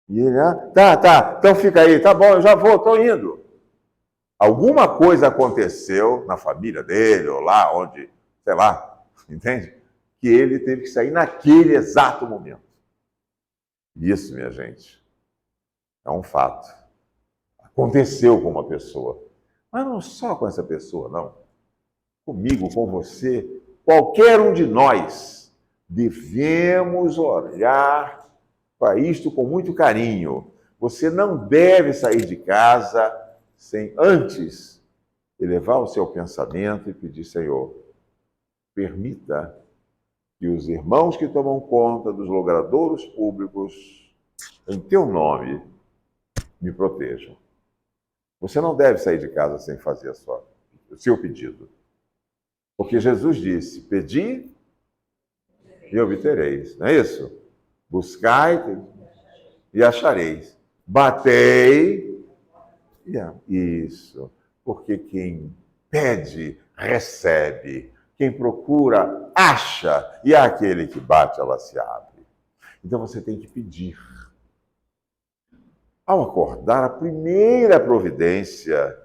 E ele, tá, então fica aí, tá bom, eu já vou, estou indo. Alguma coisa aconteceu na família dele, ou lá onde, sei lá, entende? Que ele teve que sair naquele exato momento. Isso, minha gente, é um fato. Aconteceu com uma pessoa. Mas não só com essa pessoa, não. Comigo, com você, qualquer um de nós, devemos olhar para isto com muito carinho. Você não deve sair de casa sem antes elevar o seu pensamento e pedir, Senhor, permita que os irmãos que tomam conta dos logradouros públicos, em teu nome, me protejam. Você não deve sair de casa sem fazer o seu pedido. Porque Jesus disse, pedi e obtereis. Não é isso? Buscai e achareis. Batei. Isso. Porque quem pede, recebe. Quem procura, acha, e aquele que bate, ela se abre. Então você tem que pedir. Ao acordar, a primeira providência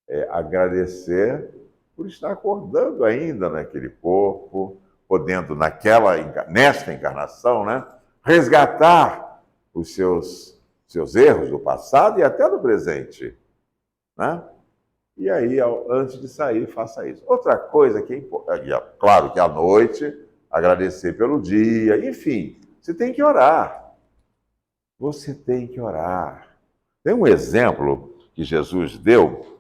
é agradecer por estar acordando ainda naquele corpo, podendo nesta encarnação, né, resgatar os seus erros do passado e até do presente, né? E aí, antes de sair, faça isso. Outra coisa que é importante, claro que à noite, agradecer pelo dia, enfim, você tem que orar. Você tem que orar. Tem um exemplo que Jesus deu,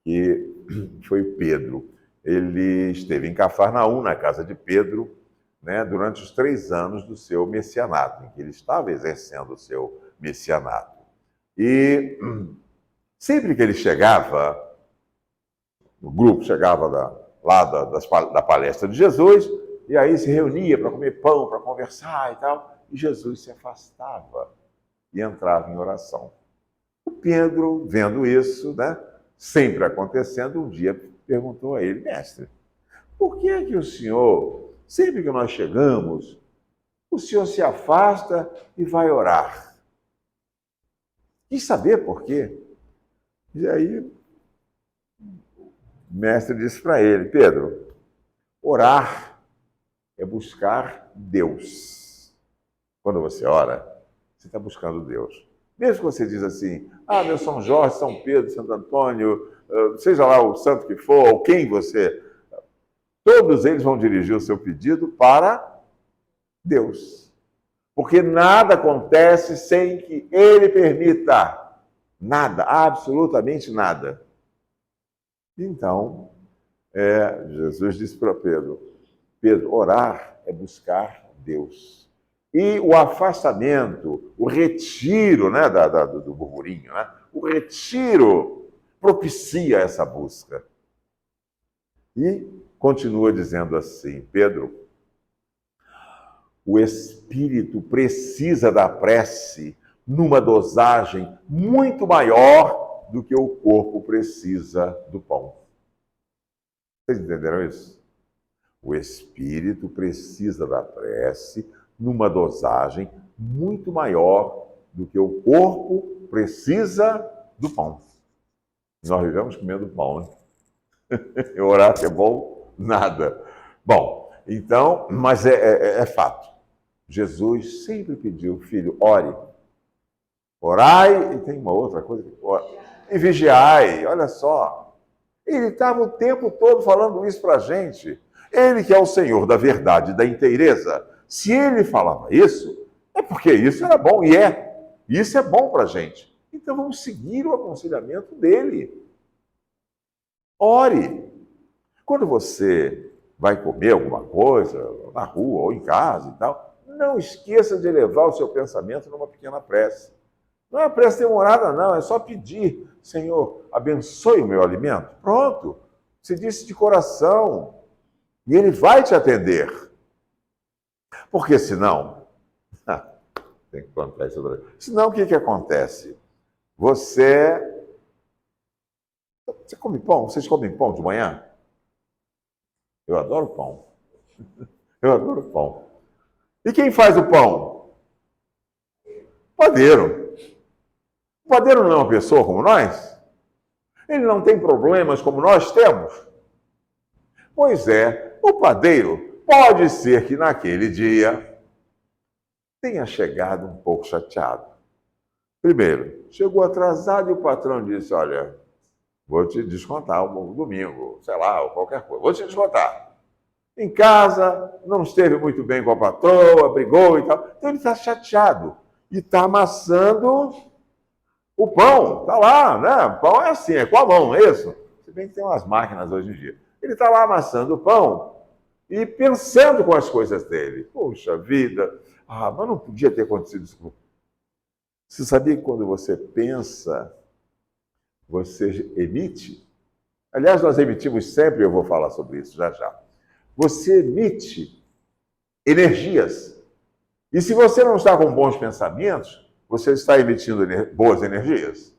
que foi Pedro. Ele esteve em Cafarnaum, na casa de Pedro, né, durante os 3 anos do seu messianato, em que ele estava exercendo o seu messianato. E sempre que ele chegava, o grupo chegava da palestra de Jesus, e aí se reunia para comer pão, para conversar e tal, e Jesus se afastava e entrava em oração. O Pedro, vendo isso, né, sempre acontecendo, um dia perguntou a ele: mestre, por que é que o senhor, sempre que nós chegamos, o senhor se afasta e vai orar? Quis saber por quê. E aí, o mestre disse para ele: Pedro, orar é buscar Deus. Quando você ora, você está buscando Deus. Mesmo que você diz assim: meu São Jorge, São Pedro, Santo Antônio, seja lá o santo que for, ou quem você... Todos eles vão dirigir o seu pedido para Deus. Porque nada acontece sem que Ele permita. Nada, absolutamente nada. Então, Jesus disse para Pedro: Pedro, orar é buscar Deus. E o afastamento, o retiro, né, do burburinho, né, o retiro propicia essa busca. E continua dizendo assim, Pedro: o espírito precisa da prece numa dosagem muito maior do que o corpo precisa do pão. Vocês entenderam isso? O espírito precisa da prece numa dosagem muito maior do que o corpo precisa do pão. Nós vivemos comendo pão, né? Orar é bom? Nada. Bom, então, mas é fato. Jesus sempre pediu: filho, ore. Orai, e tem uma outra coisa, e vigiai, olha só. Ele estava o tempo todo falando isso para a gente. Ele que é o Senhor da verdade, da inteireza. Se ele falava isso, é porque isso era bom, e é. Isso é bom para a gente. Então vamos seguir o aconselhamento dele. Ore. Quando você vai comer alguma coisa, na rua ou em casa e tal, não esqueça de elevar o seu pensamento numa pequena prece. Não é prece demorada, não, é só pedir: Senhor, abençoe o meu alimento. Pronto, você disse de coração, e Ele vai te atender. Porque senão, tem que contar isso outra vez. Senão o que acontece? Você come pão? Vocês comem pão de manhã? Eu adoro pão. Eu adoro pão. E quem faz o pão? O padeiro. O padeiro não é uma pessoa como nós? Ele não tem problemas como nós temos? Pois é, o padeiro pode ser que naquele dia tenha chegado um pouco chateado. Primeiro, chegou atrasado e o patrão disse: olha, vou te descontar um domingo, sei lá, ou qualquer coisa, vou te descontar. Em casa, não esteve muito bem com a patroa, brigou e tal. Então ele está chateado e está amassando o pão. Está lá, né? O pão é assim, é com a mão, é isso? Se bem que tem umas máquinas hoje em dia. Ele está lá amassando o pão e pensando com as coisas dele. Poxa vida, mas não podia ter acontecido isso. Você sabia que quando você pensa, você emite? Aliás, nós emitimos sempre, eu vou falar sobre isso já já. Você emite energias. E se você não está com bons pensamentos, você está emitindo boas energias?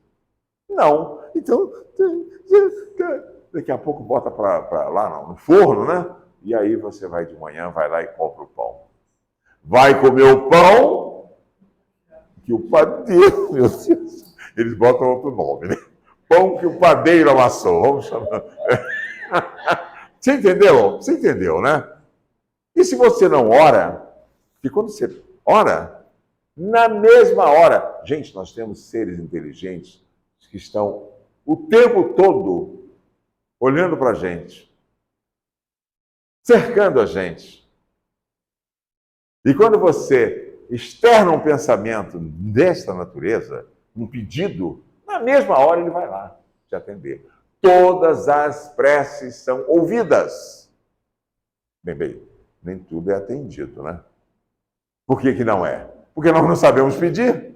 Não. Então, daqui a pouco bota para lá no forno, né? E aí você vai de manhã, vai lá e compra o pão. Vai comer o pão que o padeiro, meu Deus, eles botam outro nome, né? Pão que o padeiro amassou, vamos chamar. Você entendeu? Você entendeu, né? E se você não ora, que quando você ora, na mesma hora, gente, nós temos seres inteligentes que estão o tempo todo olhando para a gente, cercando a gente. E quando você externa um pensamento desta natureza, um pedido, na mesma hora ele vai lá te atender. Todas as preces são ouvidas. Bem, nem tudo é atendido, né? Por que não é? Porque nós não sabemos pedir.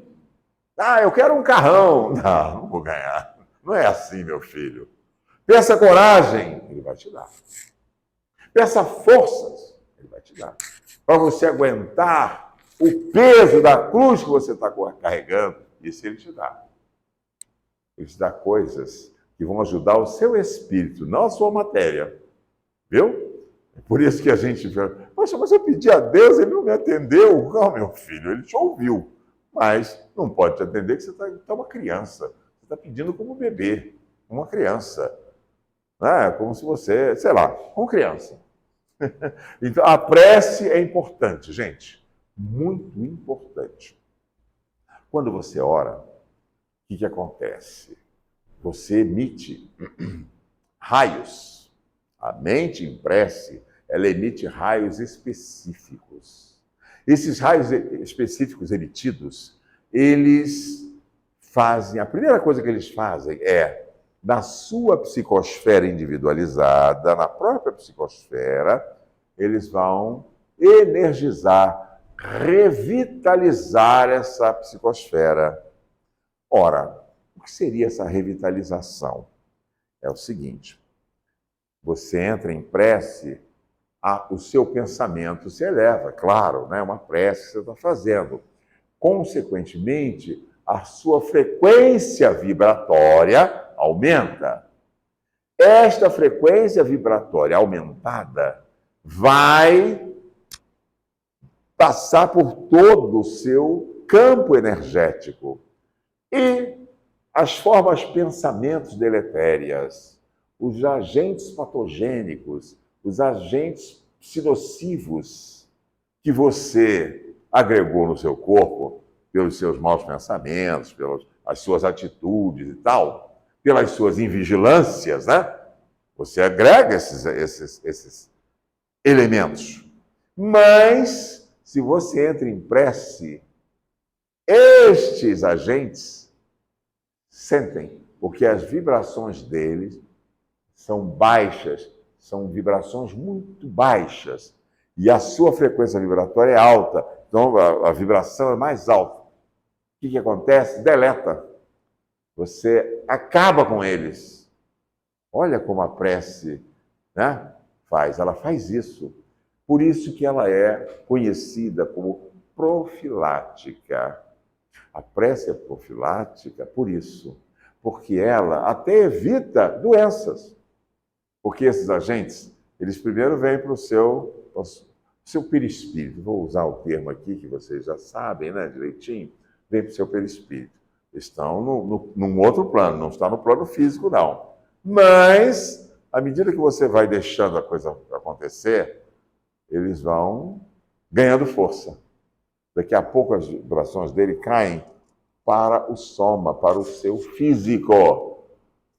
Ah, eu quero um carrão. Não vou ganhar. Não é assim, meu filho. Peça coragem, ele vai te dar. Peça forças, ele vai te dar. Para você aguentar o peso da cruz que você está carregando, isso ele te dá. Ele te dá coisas que vão ajudar o seu espírito, não a sua matéria. Viu? É por isso que a gente fala, poxa, mas eu pedi a Deus, ele não me atendeu. Não, meu filho, ele te ouviu. Mas não pode te atender que você está uma criança. Você está pedindo como um bebê, uma criança. Né? Como se você, sei lá, como criança. Então, a prece é importante, gente. Muito importante. Quando você ora, o que acontece? Você emite raios. A mente em prece, ela emite raios específicos. Esses raios específicos emitidos, eles fazem... A primeira coisa que eles fazem é, na sua psicosfera individualizada, na própria psicosfera, eles vão energizar, revitalizar essa psicosfera. Ora, o que seria essa revitalização? É o seguinte, você entra em prece, o seu pensamento se eleva, claro, né? Uma prece que você está fazendo. Consequentemente, a sua frequência vibratória aumenta. Esta frequência vibratória aumentada vai passar por todo o seu campo energético. E as formas pensamentos deletérias, os agentes patogênicos, os agentes nocivos que você agregou no seu corpo pelos seus maus pensamentos, pelas suas atitudes e tal, pelas suas invigilâncias, né? Você agrega esses elementos. Mas, se você entra em prece, estes agentes sentem, porque as vibrações deles são baixas, são vibrações muito baixas, e a sua frequência vibratória é alta, então a vibração é mais alta. O que acontece? Deleta. Você acaba com eles. Olha como a prece, né, faz. Ela faz isso. Por isso que ela é conhecida como profilática. A prece é profilática por isso. Porque ela até evita doenças. Porque esses agentes, eles primeiro vêm para o seu perispírito. Vou usar o termo aqui que vocês já sabem, né, direitinho. Vem para o seu perispírito. Estão num outro plano, não está no plano físico, não. Mas, à medida que você vai deixando a coisa acontecer, eles vão ganhando força. Daqui a pouco as vibrações dele caem para o soma, para o seu físico.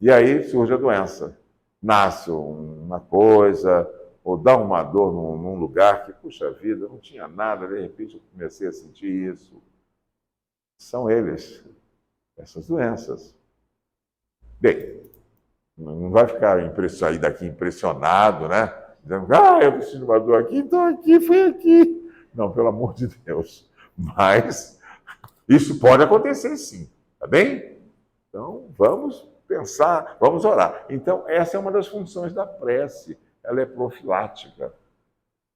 E aí surge a doença. Nasce uma coisa, ou dá uma dor num lugar que, puxa vida, não tinha nada, de repente eu comecei a sentir isso. São eles, essas doenças. Bem, não vai ficar aí daqui impressionado, né? Dizendo, eu preciso de uma dor aqui, então aqui, foi aqui. Não, pelo amor de Deus. Mas isso pode acontecer sim, tá bem? Então, vamos pensar, vamos orar. Então, essa é uma das funções da prece. Ela é profilática.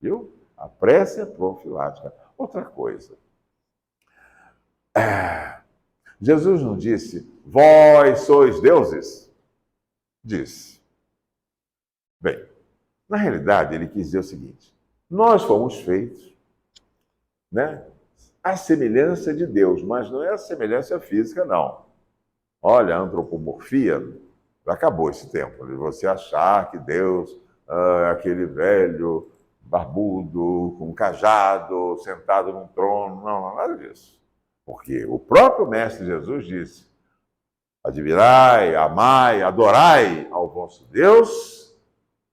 Viu? A prece é profilática. Outra coisa. Jesus não disse, vós sois deuses? Disse. Bem, na realidade, ele quis dizer o seguinte: nós fomos feitos, né, à semelhança de Deus, mas não é a semelhança física, não. Olha, a antropomorfia, acabou esse tempo, de você achar que Deus é aquele velho, barbudo, com um cajado, sentado num trono. Não, nada disso. Porque o próprio Mestre Jesus disse: admirai, amai, adorai ao vosso Deus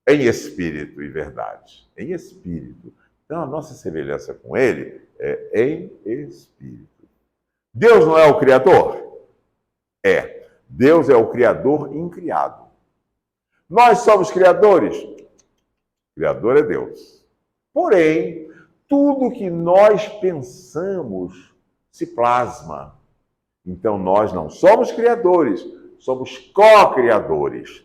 em espírito e verdade. Em espírito. Então, a nossa semelhança com Ele é em espírito. Deus não é o Criador? É. Deus é o Criador incriado. Nós somos criadores? O Criador é Deus. Porém, tudo que nós pensamos se plasma. Então, nós não somos criadores, somos co-criadores.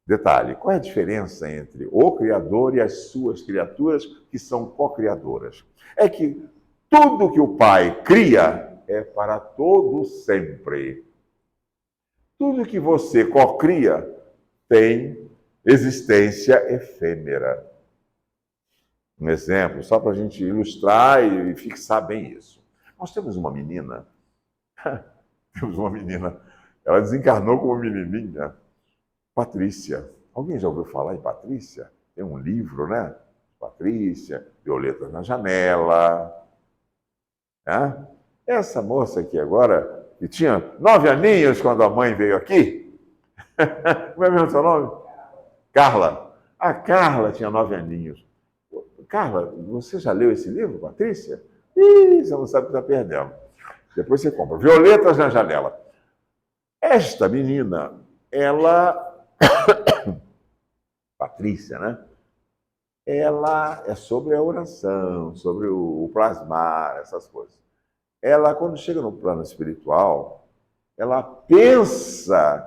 Detalhe, qual é a diferença entre o Criador e as suas criaturas, que são co-criadoras? É que tudo que o Pai cria é para todo sempre. Tudo que você co-cria tem existência efêmera. Um exemplo, só para a gente ilustrar e fixar bem isso. Nós temos uma menina, ela desencarnou como menininha, Patrícia. Alguém já ouviu falar em Patrícia? Tem um livro, né? Patrícia, Violetas na Janela. Né? Essa moça aqui agora, que tinha 9 aninhos quando a mãe veio aqui. Como é mesmo seu nome? Carla. A Carla tinha 9 aninhos. Carla, você já leu esse livro, Patrícia? Ih, você não sabe o que está perdendo. Depois você compra. Violetas na Janela. Esta menina, ela... Patrícia, né? Ela é sobre a oração, sobre o plasmar, essas coisas. Ela, quando chega no plano espiritual, ela pensa,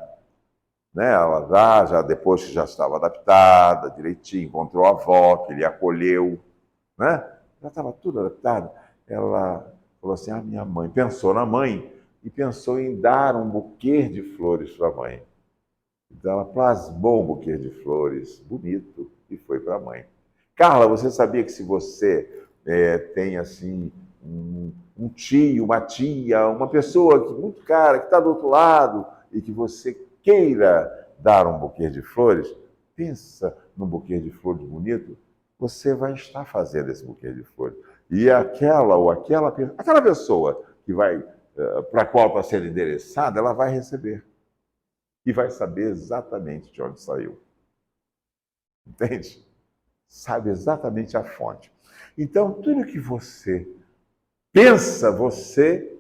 né? Ela já depois que já estava adaptada, direitinho, encontrou a avó, que ele acolheu, né? Já estava tudo adaptado. Ela falou assim: ah, minha mãe, pensou na mãe e pensou em dar um buquê de flores para a mãe. Então ela plasmou um buquê de flores bonito e foi para a mãe. Carla, você sabia que se você tem assim um tio, uma tia, uma pessoa que muito cara, que está do outro lado e que você queira dar um buquê de flores, pensa num buquê de flores bonito, você vai estar fazendo esse buquê de flores. E aquela pessoa que vai para a qual está sendo endereçada, ela vai receber. E vai saber exatamente de onde saiu. Entende? Sabe exatamente a fonte. Então, tudo que você pensa, você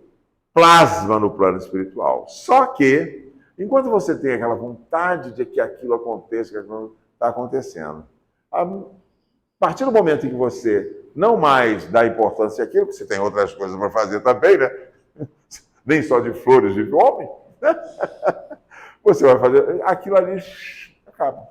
plasma no plano espiritual. Só que, enquanto você tem aquela vontade de que aquilo aconteça, que aquilo está acontecendo, a partir do momento em que você não mais dá importância àquilo, porque você tem outras coisas para fazer também, né? Nem só de flores de homem, né? Você vai fazer, aquilo ali acaba.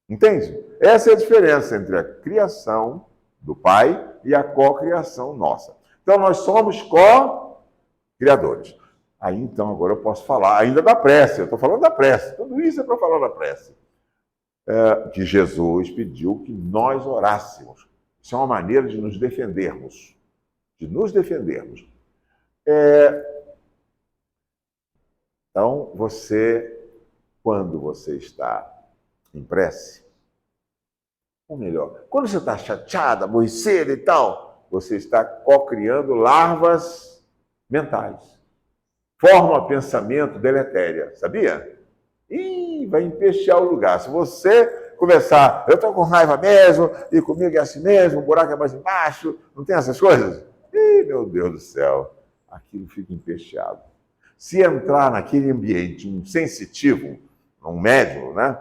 Entende? Essa é a diferença entre a criação do Pai e a co-criação nossa. Então, nós somos co-criadores. Aí, então, agora eu posso falar ainda da prece. Eu estou falando da prece. Tudo isso é para falar da prece. Que Jesus pediu que nós orássemos. Isso é uma maneira de nos defendermos. De nos defendermos. Então, quando você está em prece, ou melhor, quando você está chateada, aborrecida e tal, você está co-criando larvas mentais. Forma pensamento deletéria, sabia? Ih, vai empestear o lugar. Se você começar, eu estou com raiva mesmo, e comigo é assim mesmo, o buraco é mais embaixo, não tem essas coisas? Ih, meu Deus do céu, aquilo fica empesteado. Se entrar naquele ambiente um sensitivo, um médium, né,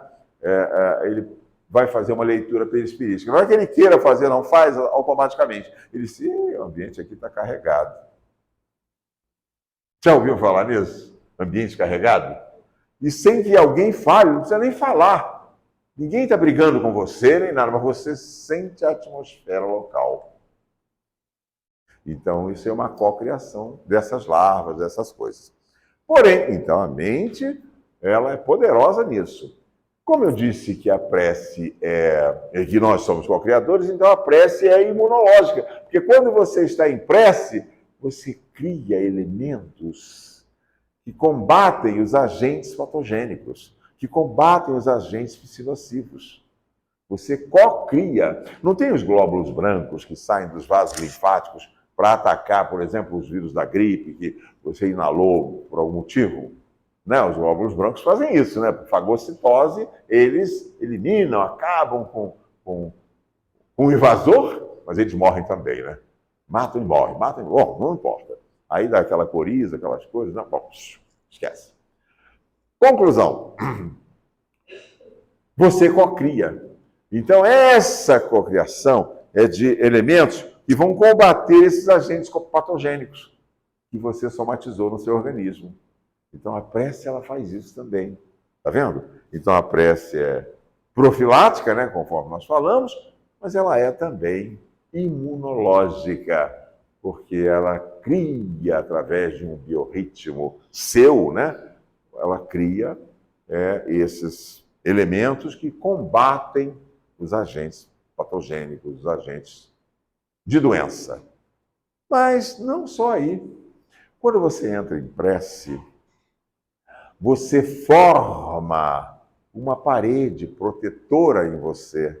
ele vai fazer uma leitura perispirítica. Não é que ele queira fazer, não faz automaticamente. Ele diz: o ambiente aqui está carregado. Já ouviu falar nisso? Ambiente carregado? E sem que alguém fale, não precisa nem falar. Ninguém está brigando com você, nem nada, mas você sente a atmosfera local. Então, isso é uma cocriação dessas larvas, dessas coisas. Porém, então, a mente, ela é poderosa nisso. Como eu disse que a prece que nós somos co-criadores, então a prece é imunológica. Porque quando você está em prece, você cria elementos que combatem os agentes patogênicos, que combatem os agentes nocivos. Você co-cria. Não tem os glóbulos brancos que saem dos vasos linfáticos para atacar, por exemplo, os vírus da gripe que você inalou por algum motivo? Né? Os glóbulos brancos fazem isso, né? Por fagocitose, eles eliminam, acabam com o invasor, mas eles morrem também, né? Matam e morrem, bom, não importa. Aí dá aquela coriza, aquelas coisas, não, bom, esquece. Conclusão. Você cocria. Então, essa cocriação é de elementos que vão combater esses agentes patogênicos que você somatizou no seu organismo. Então, a prece, ela faz isso também. Tá vendo? Então, a prece é profilática, né, conforme nós falamos, mas ela é também imunológica, porque ela cria, através de um biorritmo seu, né, ela cria esses elementos que combatem os agentes patogênicos, os agentes de doença. Mas não só aí. Quando você entra em prece, você forma uma parede protetora em você,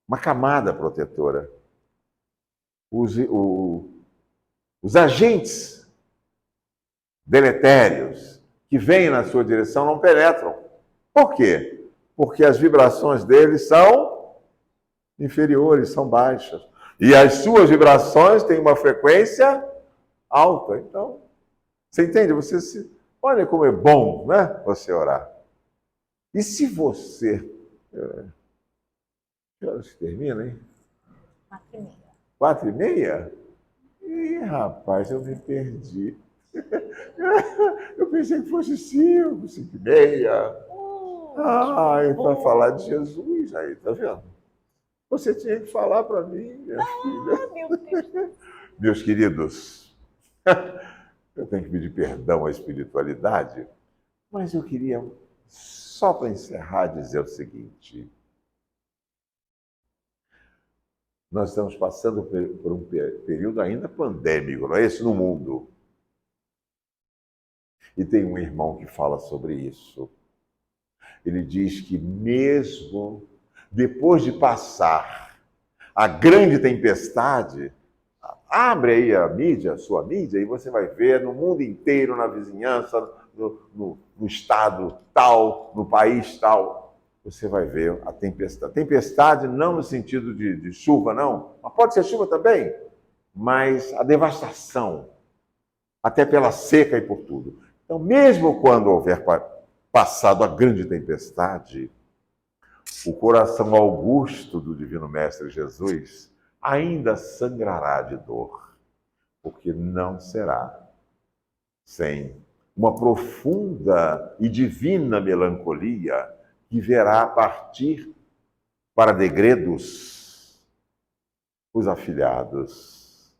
uma camada protetora. Os agentes deletérios que vêm na sua direção não penetram. Por quê? Porque as vibrações deles são inferiores, são baixas. E as suas vibrações têm uma frequência alta. Então, você entende? Olha como é bom, né? Você orar. E se você... Que horas que termina, hein? 4h30. 4h30? Ih, rapaz, eu me perdi. Eu pensei que fosse 5, 5h30. Para falar de Jesus aí, tá vendo? Você tinha que falar para mim, minha filha. Meu Deus. Meus queridos, eu tenho que pedir perdão à espiritualidade, mas eu queria, só para encerrar, dizer o seguinte. Nós estamos passando por um período ainda pandêmico, não é isso? No mundo. E tem um irmão que fala sobre isso. Ele diz que mesmo depois de passar a grande tempestade, abre aí a mídia, a sua mídia, e você vai ver no mundo inteiro, na vizinhança, no estado tal, no país tal, você vai ver a tempestade. Tempestade não no sentido de chuva, não, mas pode ser chuva também, mas a devastação, até pela seca e por tudo. Então, mesmo quando houver passado a grande tempestade, o coração augusto do Divino Mestre Jesus ainda sangrará de dor, porque não será sem uma profunda e divina melancolia que verá partir para degredos os afilhados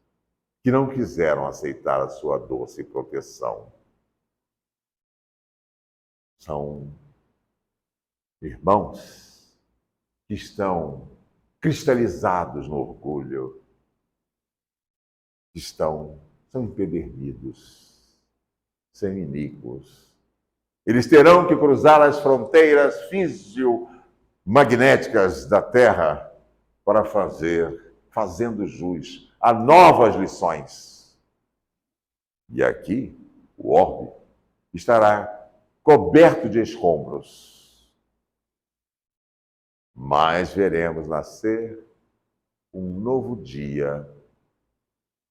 que não quiseram aceitar a sua doce proteção. São irmãos que estão cristalizados no orgulho, que são empedernidos, seminíquos. Eles terão que cruzar as fronteiras fisiomagnéticas da Terra para fazendo jus a novas lições. E aqui, o orbe estará coberto de escombros. Mas veremos nascer um novo dia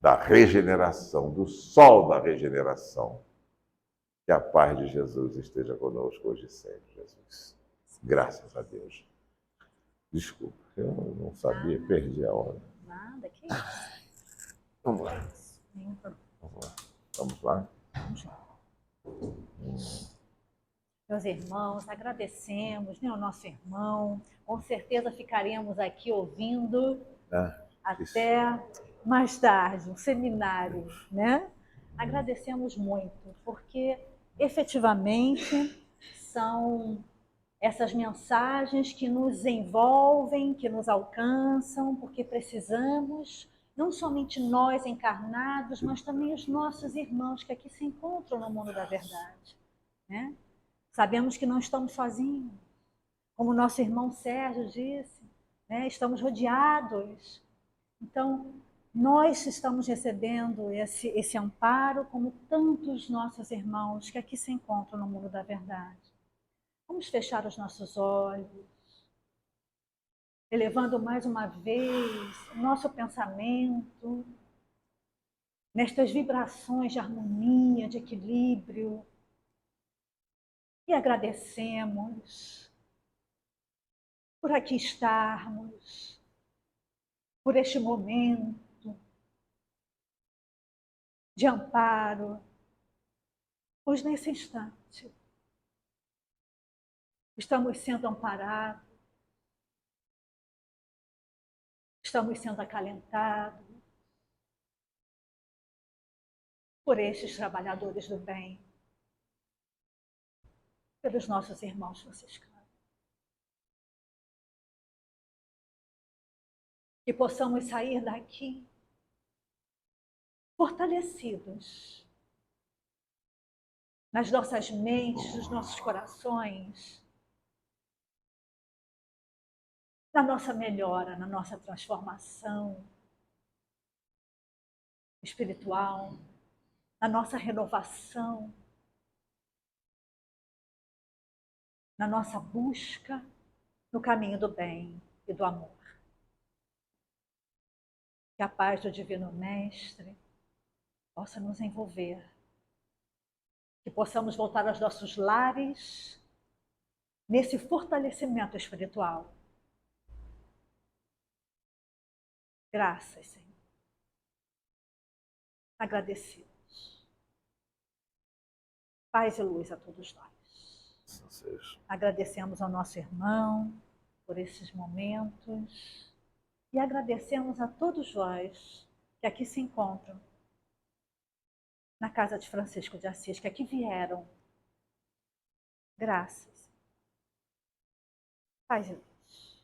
da regeneração, do sol da regeneração. Que a paz de Jesus esteja conosco hoje e sempre, Jesus. Graças a Deus. Desculpa, eu não sabia, perdi a hora. Nada, que isso. Vamos lá. Vamos lá. Meus irmãos, agradecemos, né, ao nosso irmão. Com certeza ficaremos aqui ouvindo até mais tarde, um seminário, né? Agradecemos muito, porque efetivamente são essas mensagens que nos envolvem, que nos alcançam, porque precisamos, não somente nós encarnados, mas também os nossos irmãos que aqui se encontram no mundo da verdade, né? Sabemos que não estamos sozinhos, como o nosso irmão Sérgio disse, né? Estamos rodeados. Então, nós estamos recebendo esse amparo, como tantos nossos irmãos que aqui se encontram no mundo da verdade. Vamos fechar os nossos olhos, elevando mais uma vez o nosso pensamento nestas vibrações de harmonia, de equilíbrio, e agradecemos por aqui estarmos, por este momento de amparo, pois nesse instante estamos sendo amparados, estamos sendo acalentados por estes trabalhadores do bem, pelos nossos irmãos franciscanos. Que possamos sair daqui fortalecidos nas nossas mentes, nos nossos corações, na nossa melhora, na nossa transformação espiritual, na nossa renovação, na nossa busca no caminho do bem e do amor. Que a paz do Divino Mestre possa nos envolver, que possamos voltar aos nossos lares nesse fortalecimento espiritual. Graças, Senhor. Agradecidos. Paz e luz a todos nós. Agradecemos ao nosso irmão por esses momentos e agradecemos a todos vós que aqui se encontram na casa de Francisco de Assis, que aqui vieram. Graças. Paz e luz.